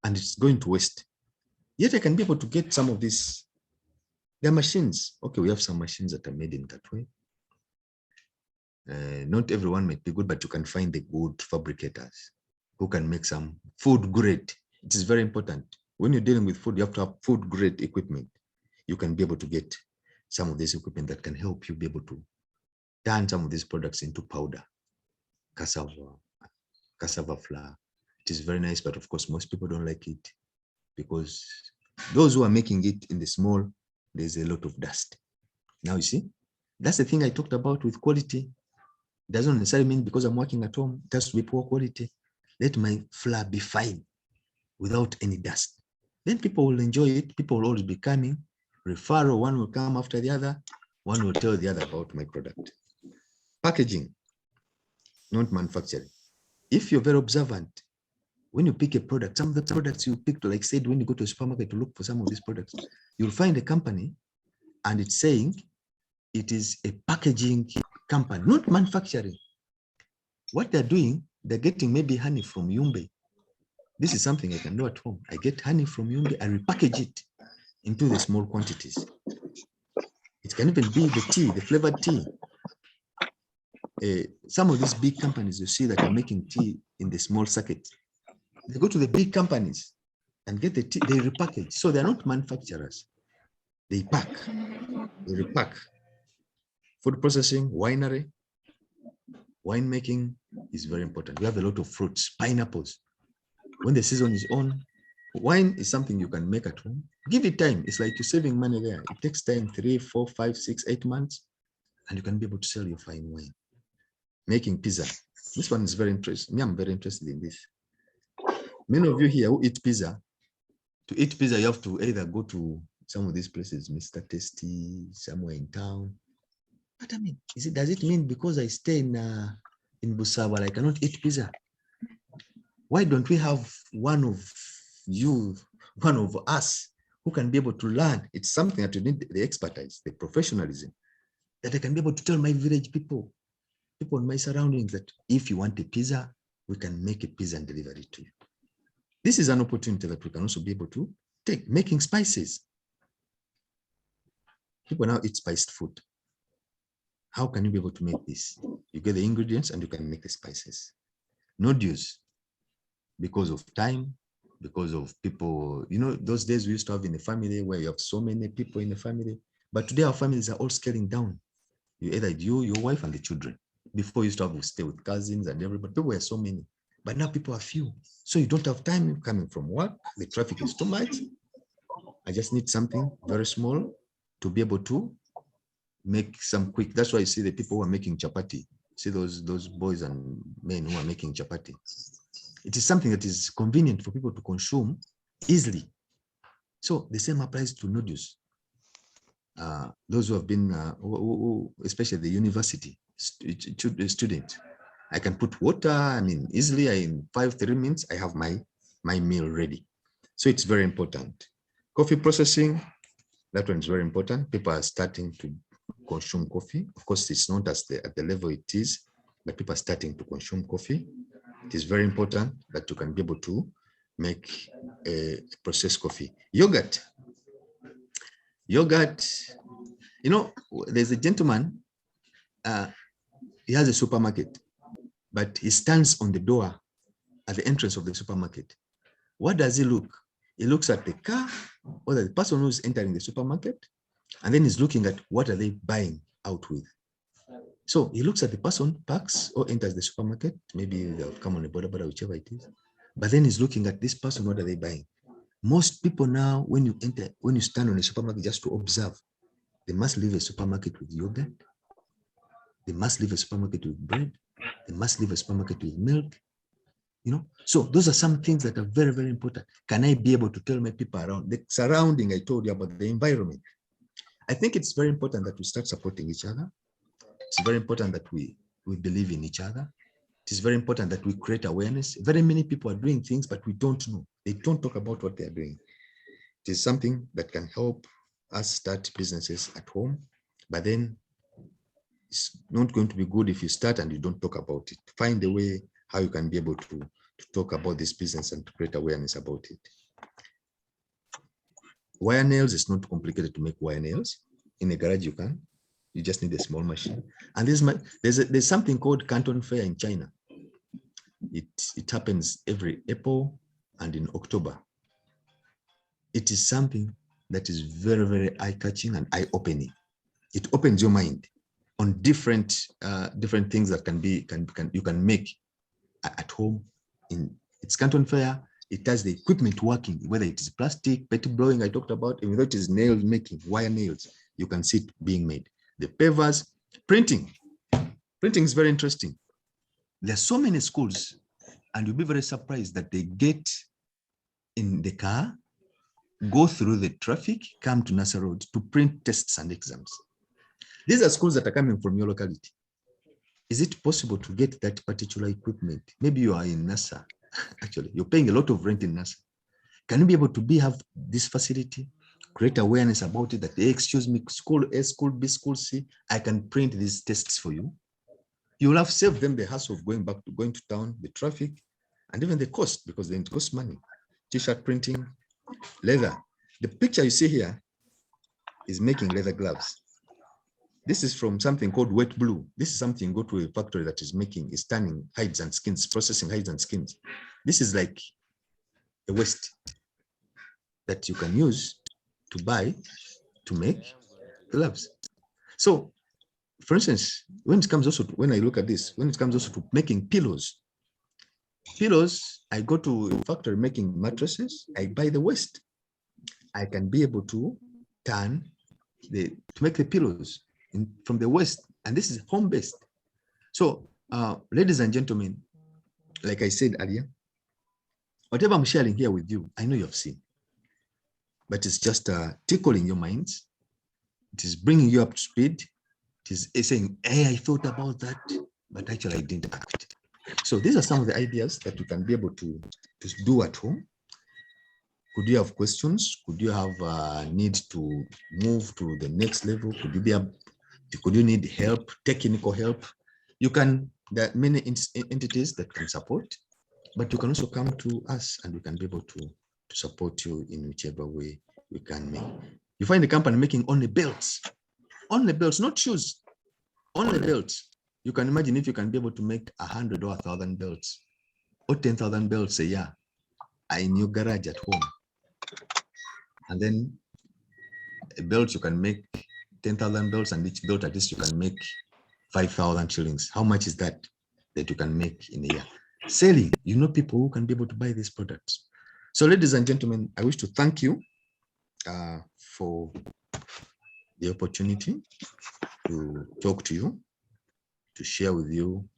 and it's going to waste. Yet I can be able to get some of these. There are machines. Okay, we have some machines that are made in that way. Not everyone might be good, but you can find the good fabricators who can make some food grade. It is very important. When you're dealing with food, you have to have food grade equipment. You can be able to get some of this equipment that can help you be able to turn some of these products into powder, cassava flour. It is very nice, but of course, most people don't like it because those who are making it in the small, there's a lot of dust. Now you see, that's the thing I talked about with quality. Doesn't necessarily mean because I'm working at home, it has to be poor quality. Let my flour be fine without any dust. Then people will enjoy it. People will always be coming. Referral, one will come after the other. One will tell the other about my product. Packaging, not manufacturing. If you're very observant, when you pick a product, some of the products you pick, like said, when you go to a supermarket to look for some of these products, you'll find a company and it's saying it is a packaging company, not manufacturing. What they're doing, they're getting maybe honey from Yumbe. This is something I can do at home. I get honey from Yumbe, I repackage it into the small quantities. It can even be the tea, the flavored tea. Some of these big companies you see that are making tea in the small sachet, they go to the big companies and get the tea, they repackage. So they're not manufacturers. They pack, they repack. Food processing, winery, winemaking is very important. We have a lot of fruits, pineapples. When the season is on, wine is something you can make at home. Give it time. It's like you're saving money there. It takes time, 3, 4, 5, 6, 8 months, and you can be able to sell your fine wine. Making pizza. This one is very interesting. Me, I'm very interested in this. Many of you here who eat pizza, to eat pizza, you have to either go to some of these places, Mr. Tasty, somewhere in town. But I mean, does it mean because I stay in Busawa, I cannot eat pizza? Why don't we have one of you, one of us, who can be able to learn? It's something that you need the expertise, the professionalism, that I can be able to tell my village people in my surroundings that if you want a pizza, we can make a pizza and deliver it to you. This is an opportunity that we can also be able to take, making spices. People now eat spiced food. How can you be able to make this? You get the ingredients and you can make the spices. Nodules, because of time, because of people, you know, those days we used to have in a family where you have so many people in the family, but today our families are all scaling down. You either you, your wife, and the children. Before you used to have to stay with cousins and everybody. People were so many, but now people are few. So you don't have time coming from work. The traffic is too much. I just need something very small to be able to make some quick. That's why you see the people who are making chapati. See those boys and men who are making chapati. It is something that is convenient for people to consume easily. So the same applies to noodles. those who have been, especially the university student, I can put water, I mean, easily in 3 minutes, I have my meal ready. So it's very important. Coffee processing, that one is very important. People are starting to consume coffee. Of course, it's not at the level it is, but people are starting to consume coffee. It is very important that you can be able to make a processed coffee. Yogurt, you know, there's a gentleman, he has a supermarket, but he stands on the door at the entrance of the supermarket. What does he look? He looks at the car or the person who's entering the supermarket, and then he's looking at what are they buying out with. So he looks at the person, parks or enters the supermarket, maybe they'll come on a border, whichever it is. But then he's looking at this person, what are they buying? Most people now, when you stand on a supermarket just to observe, they must leave a supermarket with yogurt. They must leave a supermarket with bread. They must leave a supermarket with milk. You know, so those are some things that are very, very important. Can I be able to tell my people around the surrounding? I told you about the environment. I think it's very important that we start supporting each other. It's very important that we believe in each other. It is very important that we create awareness. Very many people are doing things, but we don't know. They don't talk about what they're doing. It is something that can help us start businesses at home, but then it's not going to be good if you start and you don't talk about it. Find a way how you can be able to talk about this business and to create awareness about it. Wire nails is not complicated to make wire nails. In a garage, you can. You just need a small machine. And there's something called Canton Fair in China. It happens every April and in October. It is something that is very, very eye-catching and eye-opening. It opens your mind on different things that you can make at home. It's Canton Fair. It has the equipment working, whether it is plastic, petty blowing I talked about, and whether it is nail making, wire nails, you can see it being made. The pavers, printing. Printing is very interesting. There are so many schools, and you'll be very surprised that they get in the car, go through the traffic, come to NASA Road to print tests and exams. These are schools that are coming from your locality. Is it possible to get that particular equipment? Maybe you are in NASA. Actually, you're paying a lot of rent in NASA. Can you be able to have this facility, create awareness about it, that, hey, excuse me, school A, school B, school C, I can print these tests for you. You will have saved them the hassle of going to town, the traffic, and even the cost, because then it costs money. T-shirt printing, leather. The picture you see here is making leather gloves. This is from something called wet blue. This is something, go to a factory that is tanning hides and skins, processing hides and skins. This is like a waste that you can use to buy to make gloves. So, for instance, when it comes also to, when I look at this, when it comes also to making pillows, I go to a factory making mattresses, I buy the waste. I can be able to to make the pillows from the waste, and this is home-based. So, ladies and gentlemen, like I said earlier, whatever I'm sharing here with you, I know you have seen, but it's just tickling your minds. It is bringing you up to speed. It is saying, hey, I thought about that, but actually I didn't act. So these are some of the ideas that you can be able to do at home. Could you have questions? Could you have a need to move to the next level? Could you need help, technical help? There are many entities that can support, but you can also come to us and we can be able to support you in whichever way we can make. You find the company making only belts, not shoes, only belts. You can imagine if you can be able to make 100 or 1,000 belts or 10,000 belts a year in your garage at home. And then a belt, you can make 10,000 belts, and each belt at least you can make 5,000 shillings. How much is that you can make in a year? Selling, you know, people who can be able to buy these products. So ladies and gentlemen, I wish to thank you for the opportunity to talk to you, to share with you,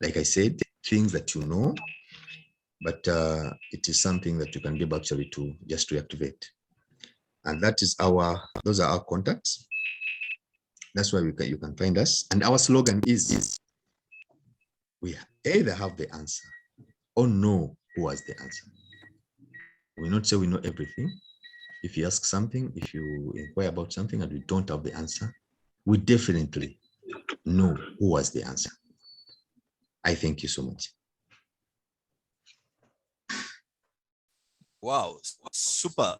like I said, things that you know, but it is something that you can be able actually to just reactivate. And that is those are our contacts. That's where you can find us. And our slogan is we either have the answer or know who has the answer. We not say we know everything. If you ask something, if you inquire about something and we don't have the answer, we definitely know who has the answer. I thank you so much. Wow, super.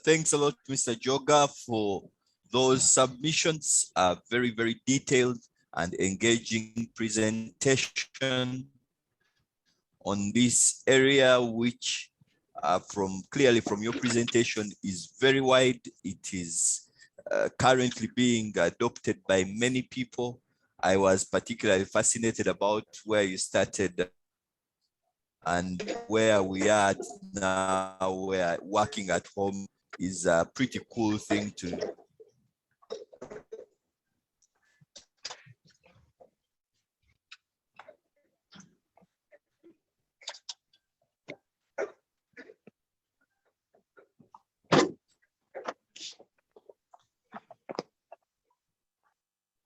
Thanks a lot, Mr. Jooga, for those submissions. Very, very detailed and engaging presentation on this area, which clearly from your presentation is very wide. It is currently being adopted by many people. I was particularly fascinated about where you started and where we are now, where working at home is a pretty cool thing to do.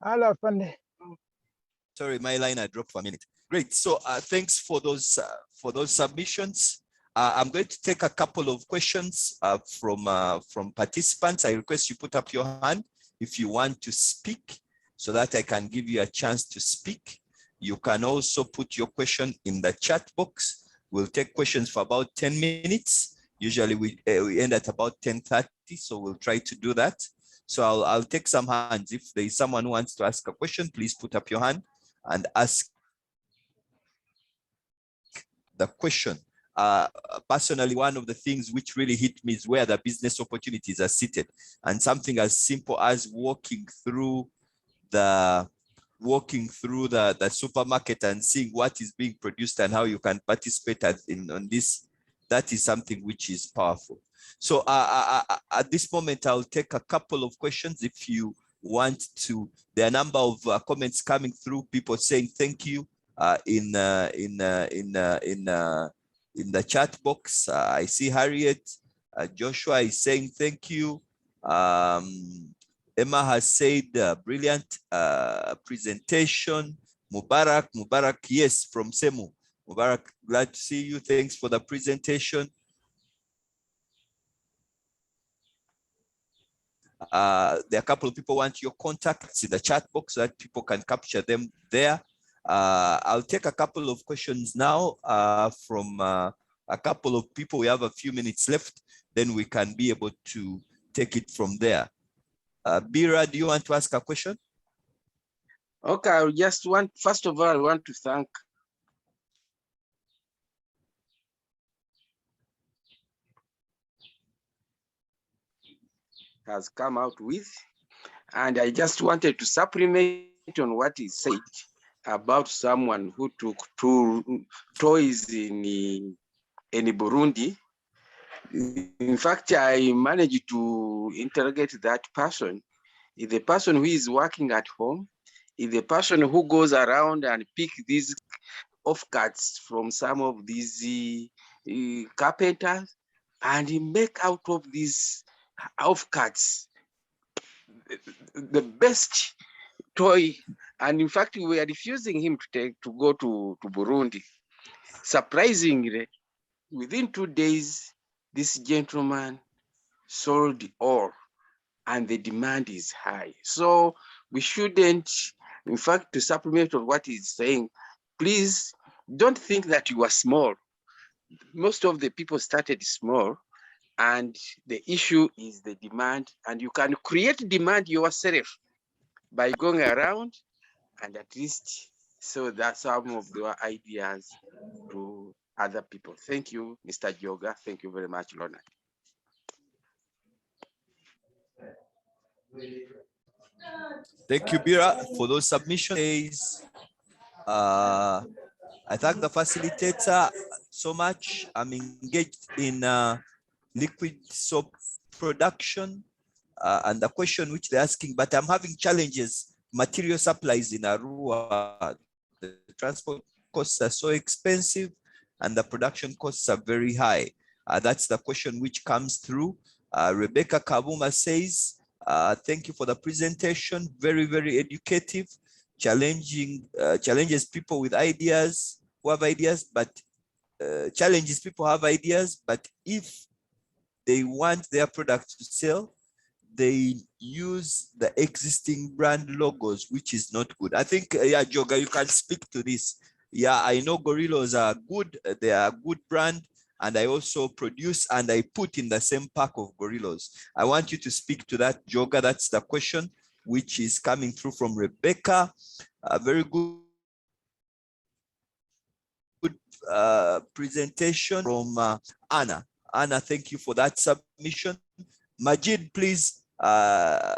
Hello, Funny. Sorry, my line had dropped for a minute. Great. So thanks for those submissions. I'm going to take a couple of questions from participants. I request you put up your hand if you want to speak so that I can give you a chance to speak. You can also put your question in the chat box. We'll take questions for about 10 minutes. Usually we end at about 10:30, so we'll try to do that. So I'll take some hands. If there is someone who wants to ask a question, please put up your hand and ask the question. Personally, one of the things which really hit me is where the business opportunities are seated, and something as simple as walking through the supermarket and seeing what is being produced and how you can participate on this. That is something which is powerful. So at this moment, I'll take a couple of questions if you want to. There are a number of comments coming through, people saying thank you in the chat box. I see Harriet, Joshua is saying thank you. Emma has said brilliant presentation. Mubarak, yes, from Semu. Mubarak, glad to see you. Thanks for the presentation. There are a couple of people want your contacts in the chat box so that people can capture them there. I'll take a couple of questions now from a couple of people. We have a few minutes left, then we can be able to take it from there. Bira, do you want to ask a question? Okay, I just want, first of all, I want to thank has come out with, and I just wanted to supplement on what is said about someone who took two toys in Burundi. In fact, I managed to interrogate that person. Is the person who is working at home, is the person who goes around and pick these offcuts from some of these carpenters and make out of these offcuts the best toy. And in fact, we are refusing him to go to Burundi. Surprisingly, within 2 days, this gentleman sold all, and the demand is high. So we shouldn't, in fact, to supplement on what he's saying, please don't think that you are small. Most of the people started small, and the issue is the demand, and you can create demand yourself by going around and at least, so that's some of the ideas to other people. Thank you, Mr. Jooga. Thank you very much, Lorna. Thank you, Bira, for those submissions. I thank the facilitator so much. I'm engaged in liquid soap production and the question which they're asking, but I'm having challenges. Material supplies in Arua, the transport costs are so expensive and the production costs are very high. That's the question which comes through. Rebecca Kabuma says, thank you for the presentation. Very, very educative, challenges people with ideas who have ideas, but challenges people have ideas, but if they want their product to sell, they use the existing brand logos, which is not good. I think, yeah, Jooga, you can speak to this. Yeah, I know Gorillas are good. They are a good brand. And I also produce and I put in the same pack of Gorillas. I want you to speak to that, Jooga. That's the question, which is coming through from Rebecca. Very good presentation from Anna. Anna, thank you for that submission. Majid, please,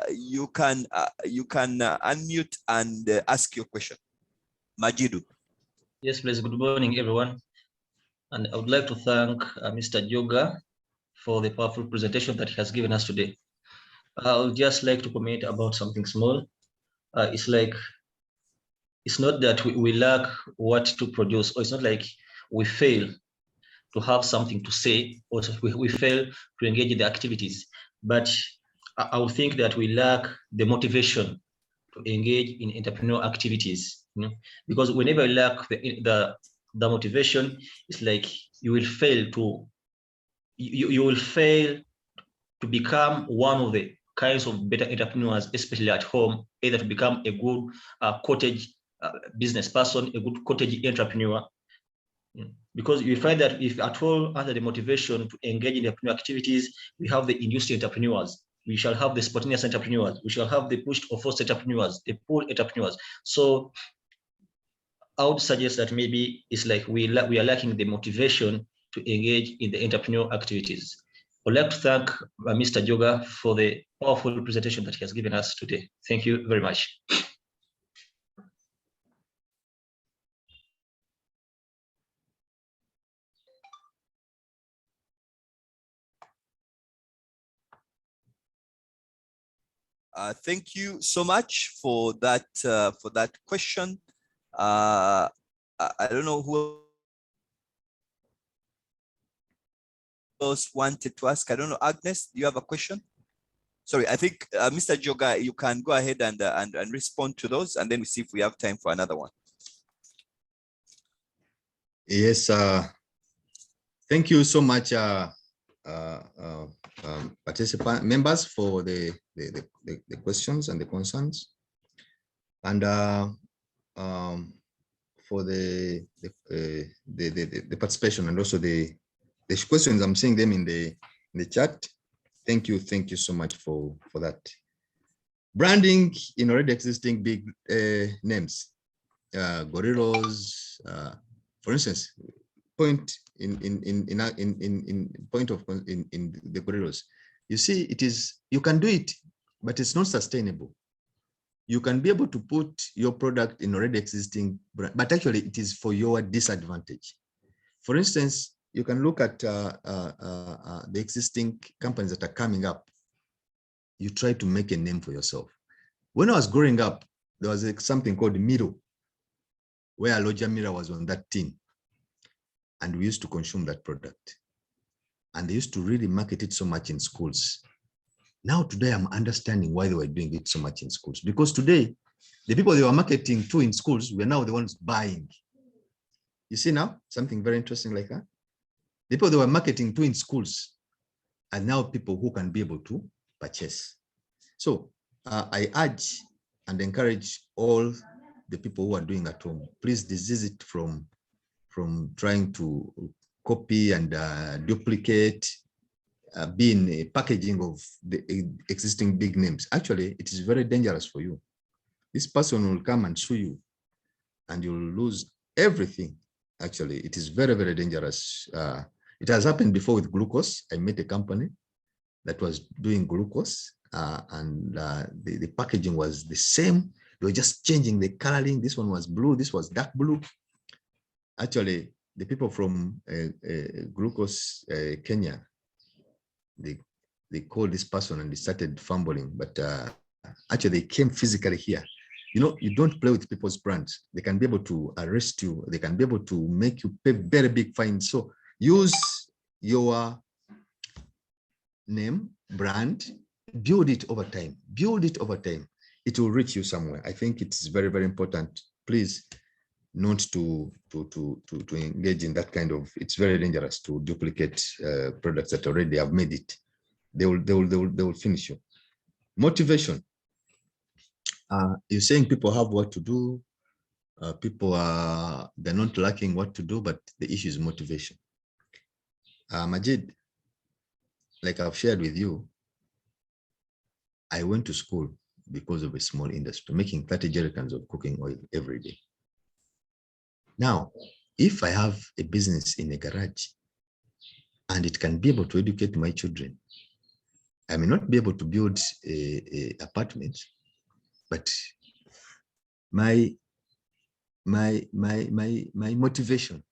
you can unmute and ask your question. Majidu. Yes, please. Good morning, everyone. And I would like to thank Mr. Jooga for the powerful presentation that he has given us today. I would just like to comment about something small. It's not that we lack what to produce, or it's not like we fail to have something to say, or we fail to engage in the activities. But I would think that we lack the motivation to engage in entrepreneurial activities, because whenever you lack the motivation, it's like you will fail to become one of the kinds of better entrepreneurs, especially at home, either to become a good cottage business person, a good cottage entrepreneur. Because you find that if at all under the motivation to engage in entrepreneurial activities, we have the induced entrepreneurs, we shall have the spontaneous entrepreneurs, we shall have the pushed or forced entrepreneurs, the pull entrepreneurs. So I would suggest that maybe it's like we are lacking the motivation to engage in the entrepreneurial activities. I'd like to thank Mr. Jooga for the powerful presentation that he has given us today. Thank you very much. Thank you so much for that question. I don't know who else wanted to ask. I don't know, Agnes, do you have a question? Sorry, I think Mr. Jooga, you can go ahead and respond to those, and then we see if we have time for another one. Yes, thank you so much, participant members, for the questions and the concerns, and for the participation, and also the questions. I'm seeing them in the chat. Thank you so much for that. Branding in already existing big names, Gorillas, for instance. Point in the Gorillas, you see, it is, you can do it, but it's not sustainable. You can be able to put your product in already existing brand, but actually it is for your disadvantage. For instance, you can look at the existing companies that are coming up. You try to make a name for yourself. When I was growing up, there was something called Miro, where Loja Mira was on that team. And we used to consume that product. And they used to really market it so much in schools. Now today I'm understanding why they were doing it so much in schools. Because today, the people they were marketing to in schools were now the ones buying. You see now, something very interesting like that? The people they were marketing to in schools are now people who can be able to purchase. So I urge and encourage all the people who are doing at home, please desist from trying to copy and duplicate, being a packaging of the existing big names. Actually, it is very dangerous for you. This person will come and sue you and you'll lose everything. Actually, it is very, very dangerous. It has happened before with glucose. I met a company that was doing glucose and the packaging was the same. They were just changing the coloring. This one was blue, this was dark blue. Actually, the people from Glucose Kenya, they called this person and they started fumbling, but actually they came physically here. You know, you don't play with people's brands. They can be able to arrest you. They can be able to make you pay very big fines. So use your name, brand, build it over time. Build it over time. It will reach you somewhere. I think it's very, very important. Please, not to engage in that kind of. It's very dangerous to duplicate products that already have made it. They will finish you. Motivation. You're saying people have what to do. They're not lacking what to do, but the issue is motivation. Majid, like I've shared with you, I went to school because of a small industry, making 30 jerrycans of cooking oil every day. Now, if I have a business in a garage and it can be able to educate my children, I may not be able to build a apartment, but my motivation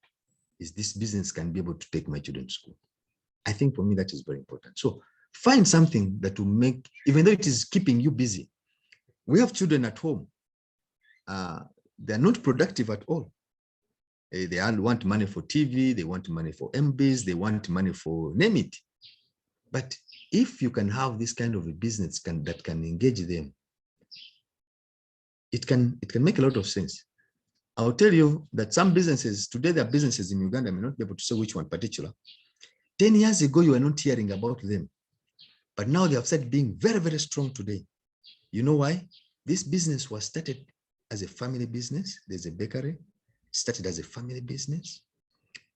is this business can be able to take my children to school. I think for me, that is very important. So find something that will make, even though it is keeping you busy. We have children at home. They're not productive at all. They want money for TV, they want money for MBs, they want money for name it. But if you can have this kind of a business that can engage them, it can make a lot of sense. I'll tell you that some businesses, today there are businesses in Uganda, I may not be able to say which one particular. 10 years ago, you were not hearing about them. But now they have started being very, very strong today. You know why? This business was started as a family business. There's a bakery, started as a family business.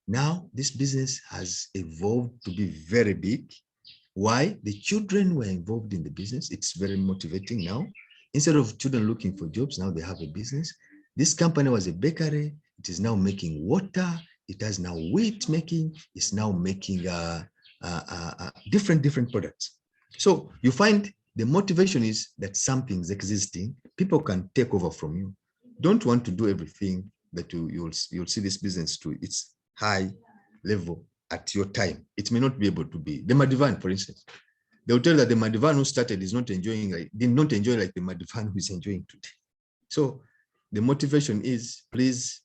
Now this business has evolved to be very big. Why? The children were involved in the business. It's very motivating now. Instead of children looking for jobs, now they have a business. This company was a bakery. It is now making water. It has now wheat making. It's now making different products. So you find the motivation is that something's existing. People can take over from you. Don't want to do everything that you'll see this business to its high level at your time. It may not be able to be. The Madivan, for instance, they'll tell that the Madivan who started is not enjoying, did not enjoy like the Madivan who is enjoying today. So the motivation is, please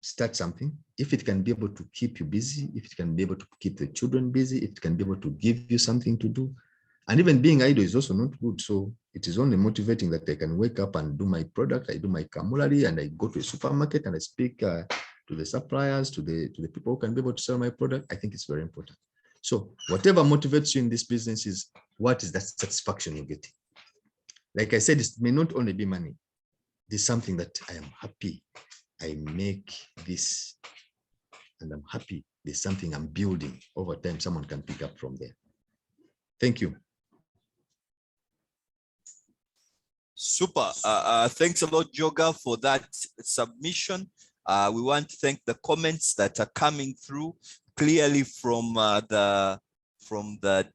start something. If it can be able to keep you busy, if it can be able to keep the children busy, if it can be able to give you something to do. And even being idle is also not good. So it is only motivating that I can wake up and do my product. I do my kamulari and I go to a supermarket and I speak to the suppliers, to the people who can be able to sell my product. I think it's very important. So whatever motivates you in this business is, what is that satisfaction you're getting? Like I said, it may not only be money. There's something that I am happy I make this and I'm happy. There's something I'm building over time. Someone can pick up from there. Thank you. Super. Thanks a lot, Jooga, for that submission. We want to thank the comments that are coming through clearly from the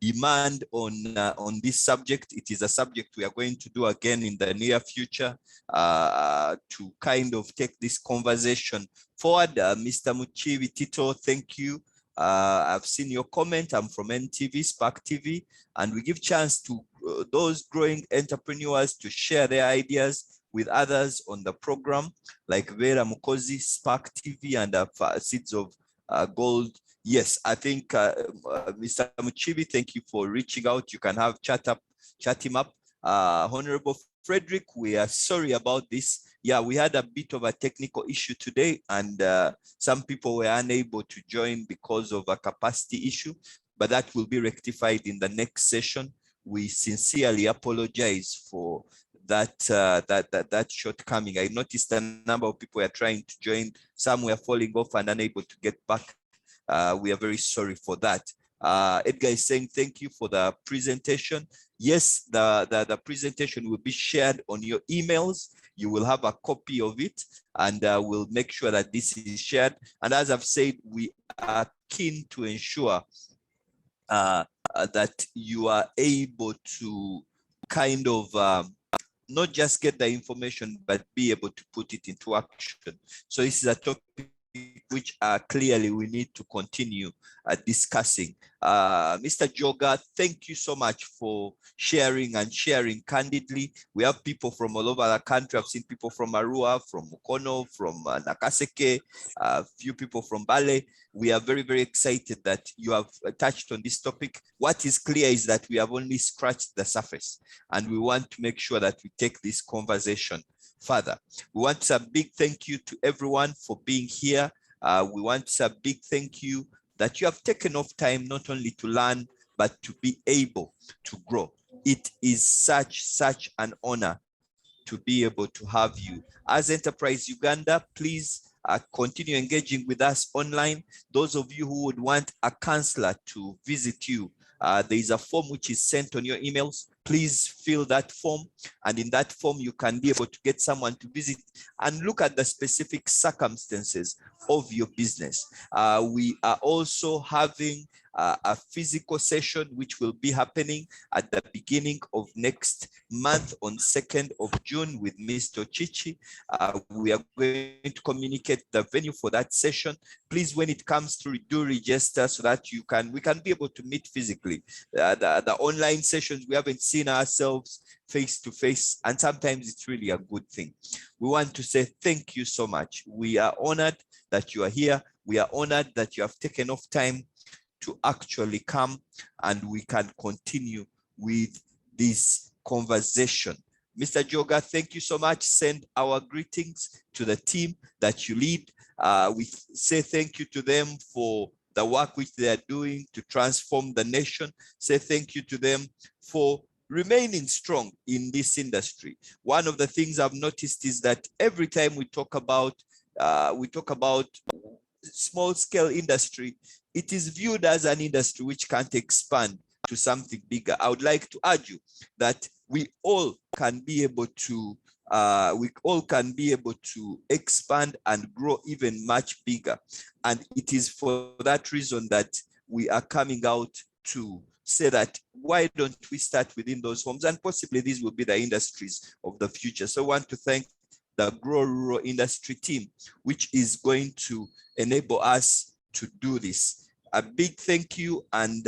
demand on this subject. It is a subject we are going to do again in the near future to kind of take this conversation forward. Mr. Muchibi Tito, thank you. I've seen your comment. I'm from NTV, Spark TV, and we give chance to those growing entrepreneurs to share their ideas with others on the program, like Vera Mukozi, Spark TV, and Seeds of Gold. Yes, I think Mr. Muchibi, thank you for reaching out. You can have chat him up. Honorable Frederick, we are sorry about this. Yeah, we had a bit of a technical issue today, and some people were unable to join because of a capacity issue, but that will be rectified in the next session. We sincerely apologize for that shortcoming. I noticed a number of people are trying to join. Some were falling off and unable to get back. We are very sorry for that. Edgar is saying thank you for the presentation. Yes, the presentation will be shared on your emails. You will have a copy of it, and we'll make sure that this is shared. And as I've said, we are keen to ensure that you are able to kind of not just get the information, but be able to put it into action. So this is a topic which clearly we need to continue discussing. Mr. Jooga, thank you so much for sharing candidly. We have people from all over the country. I've seen people from Arua, from Mukono, from Nakaseke, a few people from Bale. We are very, very excited that you have touched on this topic. What is clear is that we have only scratched the surface, and we want to make sure that we take this conversation further. We want a big thank you to everyone for being here. We want a big thank you that you have taken off time not only to learn, but to be able to grow. It is such an honor to be able to have you. As Enterprise Uganda, please continue engaging with us online. Those of you who would want a counselor to visit you, there is a form which is sent on your emails. Please fill that form, and in that form you can be able to get someone to visit and look at the specific circumstances of your business. We are also having a physical session which will be happening at the beginning of next month on 2nd of June with Mr. Chichi. We are going to communicate the venue for that session. Please, when it comes through, do register so that we can be able to meet physically. The online sessions, we haven't seen ourselves face to face, and sometimes it's really a good thing. We want to say thank you so much. We are honored that you are here. We are honored that you have taken off time to actually come, and we can continue with this conversation. Mr. Jooga, thank you so much. Send our greetings to the team that you lead. We say thank you to them for the work which they are doing to transform the nation. Say thank you to them for remaining strong in this industry. One of the things I've noticed is that every time we talk about small scale industry, it is viewed as an industry which can't expand to something bigger. I would like to argue that we all can be able to expand and grow even much bigger. And it is for that reason that we are coming out to say that why don't we start within those homes, and possibly these will be the industries of the future. So I want to thank the Grow Rural Industry team, which is going to enable us to do this. A big thank you, and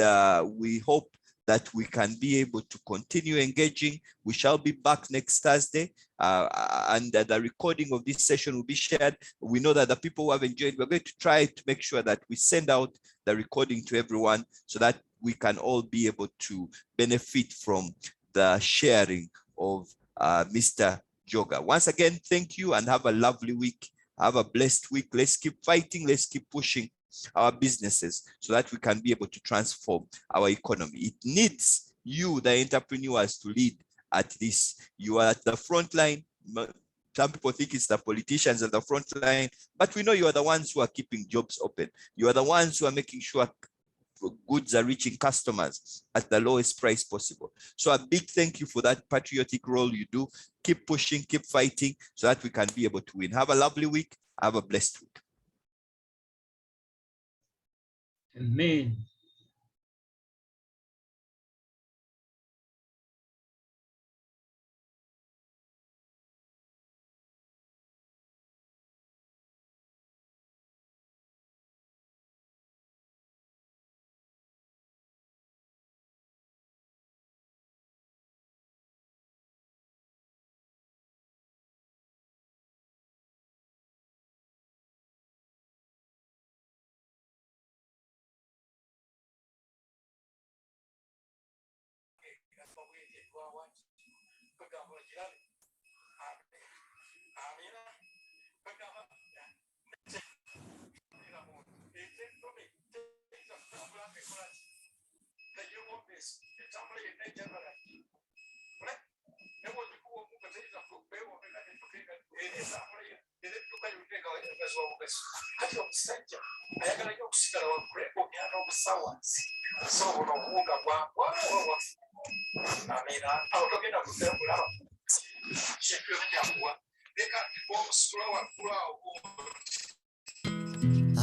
we hope that we can be able to continue engaging. We shall be back next Thursday, and the recording of this session will be shared. We know that the people who have enjoyed, we're going to try to make sure that we send out the recording to everyone so that we can all be able to benefit from the sharing of Mr. Jooga. Once again, thank you and have a lovely week. Have a blessed week. Let's keep fighting. Let's keep pushing our businesses so that we can be able to transform our economy. It needs you, the entrepreneurs, to lead at this. You are at the front line. Some people think it's the politicians at the front line, but we know you are the ones who are keeping jobs open. You are the ones who are making sure goods are reaching customers at the lowest price possible. So a big thank you for that patriotic role you do. Keep pushing, keep fighting so that we can be able to win. Have a lovely week. Have a blessed week. Amen.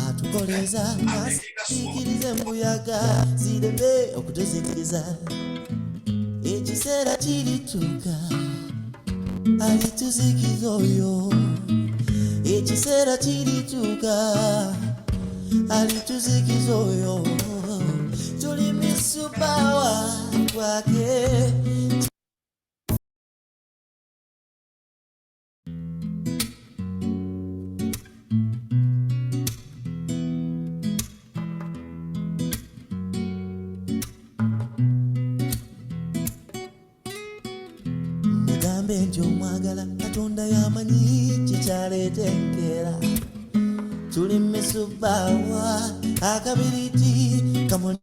atukoleza asikirize mbuyaga zireme okutuzikiriza ekiseera kirituuka alituzikiza oyo ekiseera kirituuka alituzikiza oyo tuli misubawa kwake. Mugambe nti omwagala Katonda yamanyi kikyaleeta enkeera tuli misubawa akabiriti kamoni